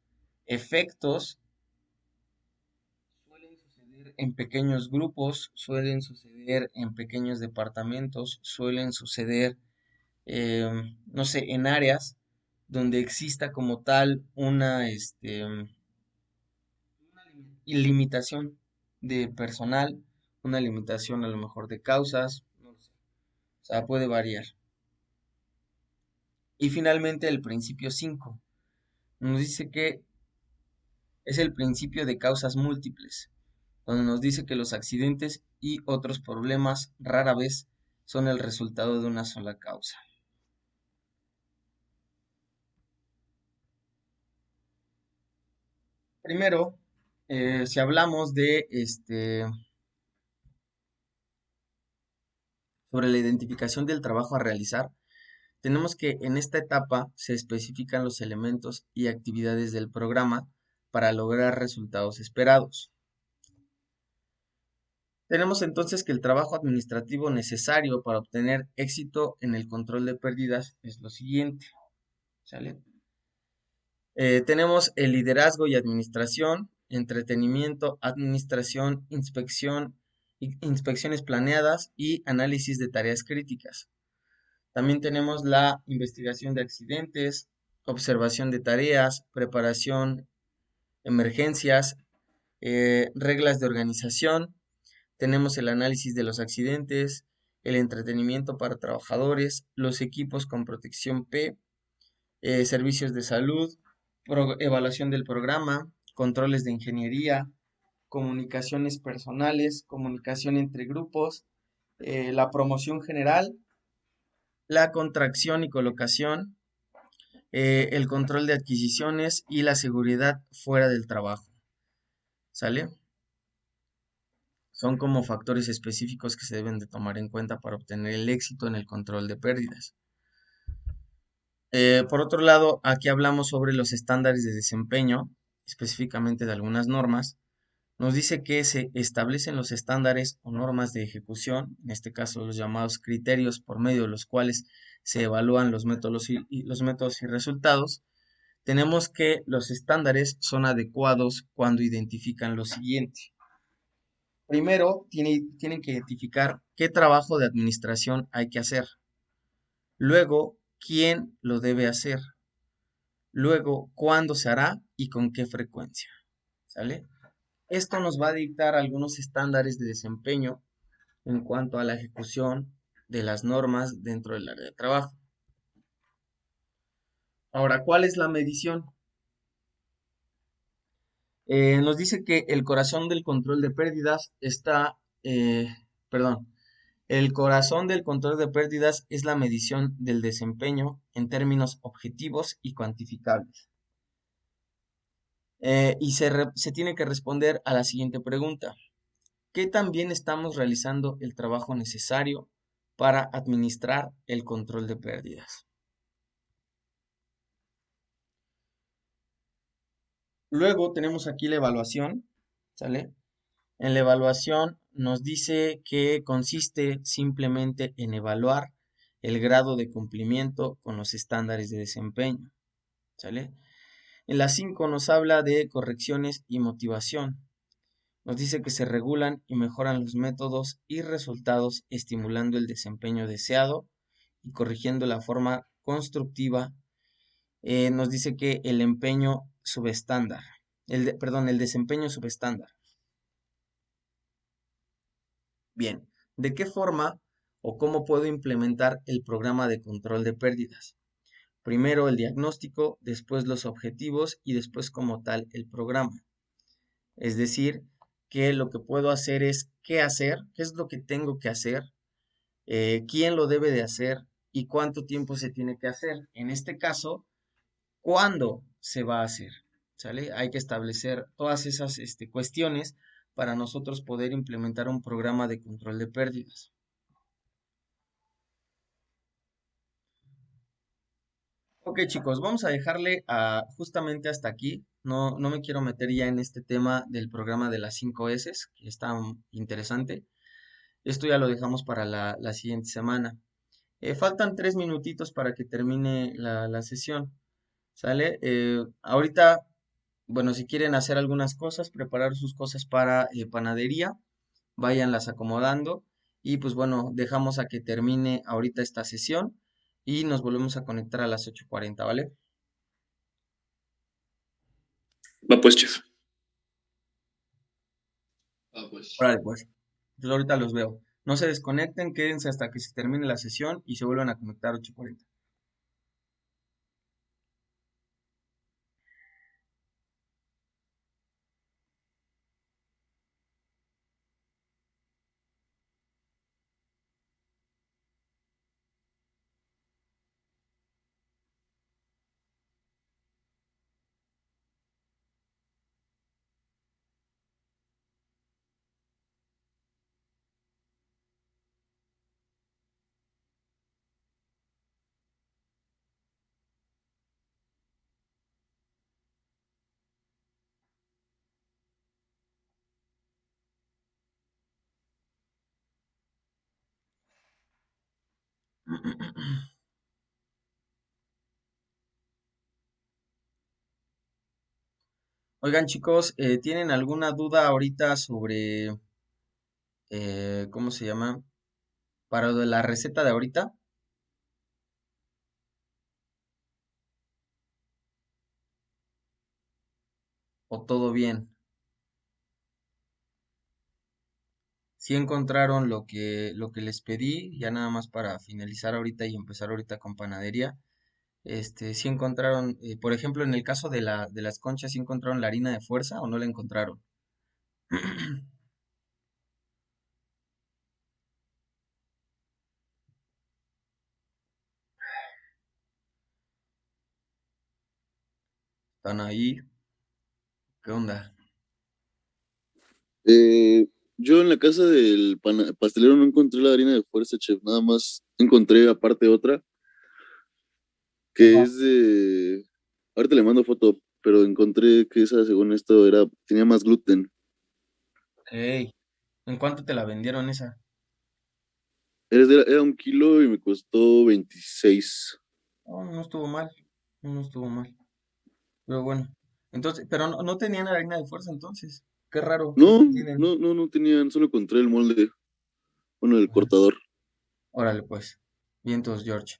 efectos suelen suceder en pequeños grupos, suelen suceder en pequeños departamentos, suelen suceder, no sé, en áreas donde exista como tal una limitación de personal, una limitación a lo mejor de causas, no lo sé. O sea, puede variar. Y finalmente el principio 5 nos dice que es el principio de causas múltiples, donde nos dice que los accidentes y otros problemas rara vez son el resultado de una sola causa. Primero, si hablamos de sobre la identificación del trabajo a realizar, tenemos que en esta etapa se especifican los elementos y actividades del programa para lograr resultados esperados. Tenemos entonces que el trabajo administrativo necesario para obtener éxito en el control de pérdidas es lo siguiente. ¿Sale? Tenemos el liderazgo y administración, entretenimiento, administración, inspecciones planeadas y análisis de tareas críticas. También tenemos la investigación de accidentes, observación de tareas, preparación, emergencias, reglas de organización. Tenemos el análisis de los accidentes, el entretenimiento para trabajadores, los equipos con protección P, servicios de salud, evaluación del programa, controles de ingeniería, comunicaciones personales, comunicación entre grupos, la promoción general, la contracción y colocación, el control de adquisiciones y la seguridad fuera del trabajo. ¿Sale? Son como factores específicos que se deben de tomar en cuenta para obtener el éxito en el control de pérdidas. Por otro lado, aquí hablamos sobre los estándares de desempeño, específicamente de algunas normas. Nos dice que se establecen los estándares o normas de ejecución, en este caso los llamados criterios por medio de los cuales se evalúan los métodos los métodos y resultados. Tenemos que los estándares son adecuados cuando identifican lo siguiente. Primero, tienen que identificar qué trabajo de administración hay que hacer. Luego, quién lo debe hacer. Luego, cuándo se hará y con qué frecuencia. ¿Sale? Esto nos va a dictar algunos estándares de desempeño en cuanto a la ejecución de las normas dentro del área de trabajo. Ahora, ¿cuál es la medición? Nos dice que el corazón del control de pérdidas perdón, el corazón del control de pérdidas es la medición del desempeño en términos objetivos y cuantificables. Se tiene que responder a la siguiente pregunta. ¿Qué tan bien estamos realizando el trabajo necesario para administrar el control de pérdidas? Luego tenemos aquí la evaluación, ¿sale? En la evaluación nos dice que consiste simplemente en evaluar el grado de cumplimiento con los estándares de desempeño, ¿sale? En la 5 nos habla de correcciones y motivación. Nos dice que se regulan y mejoran los métodos y resultados estimulando el desempeño deseado y corrigiendo la forma constructiva. Nos dice que el empeño subestándar, el desempeño subestándar. Bien, ¿de qué forma o cómo puedo implementar el programa de control de pérdidas? Primero el diagnóstico, después los objetivos y después como tal el programa. Es decir, que lo que puedo hacer es qué hacer, qué es lo que tengo que hacer, quién lo debe de hacer y cuánto tiempo se tiene que hacer. En este caso, ¿cuándo se va a hacer? ¿sale? Hay que establecer todas esas cuestiones para nosotros poder implementar un programa de control de pérdidas. Ok, chicos, vamos a dejarle justamente hasta aquí. No, no me quiero meter ya en este tema del programa de las 5 S, que está interesante. Esto ya lo dejamos para la siguiente semana. Faltan 3 minutitos para que termine la sesión. ¿Sale? Ahorita, bueno, si quieren hacer algunas cosas, preparar sus cosas para panadería, váyanlas acomodando. Y pues bueno, dejamos a que termine ahorita esta sesión y nos volvemos a conectar a las 8:40, ¿vale? Va pues, chef. Órale, pues. Entonces ahorita los veo. No se desconecten, quédense hasta que se termine la sesión y se vuelvan a conectar 8:40. Oigan, chicos, ¿tienen alguna duda ahorita sobre, ¿cómo se llama? Para lo de la receta de ahorita, ¿o todo bien? Si encontraron lo que les pedí, ya nada más para finalizar ahorita y empezar ahorita con panadería. Si encontraron, por ejemplo, en el caso de las conchas, ¿sí encontraron la harina de fuerza o no la encontraron? ¿Están ahí? ¿Qué onda? Yo en la casa del pastelero no encontré la harina de fuerza, chef. Nada más encontré aparte otra que Ajá. es de... Ahorita le mando foto, pero encontré que esa, según esto, tenía más gluten. Ey, ¿en cuánto te la vendieron esa? Era 1 kilo y me costó 26. No, no estuvo mal, no estuvo mal. Pero bueno, entonces, pero no tenían harina de fuerza entonces. Qué raro, No, nunca tienen. no tenían, solo encontré el molde, bueno, el Ajá. cortador. Órale, pues. Vientos, George.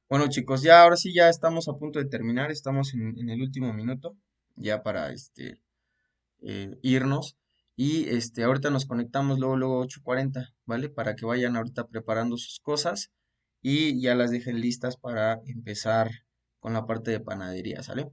Bueno, chicos, ya ahora sí ya estamos a punto de terminar, estamos en el último minuto, ya para irnos. Y ahorita nos conectamos luego 8:40, ¿vale? Para que vayan ahorita preparando sus cosas y ya las dejen listas para empezar con la parte de panadería, ¿sale?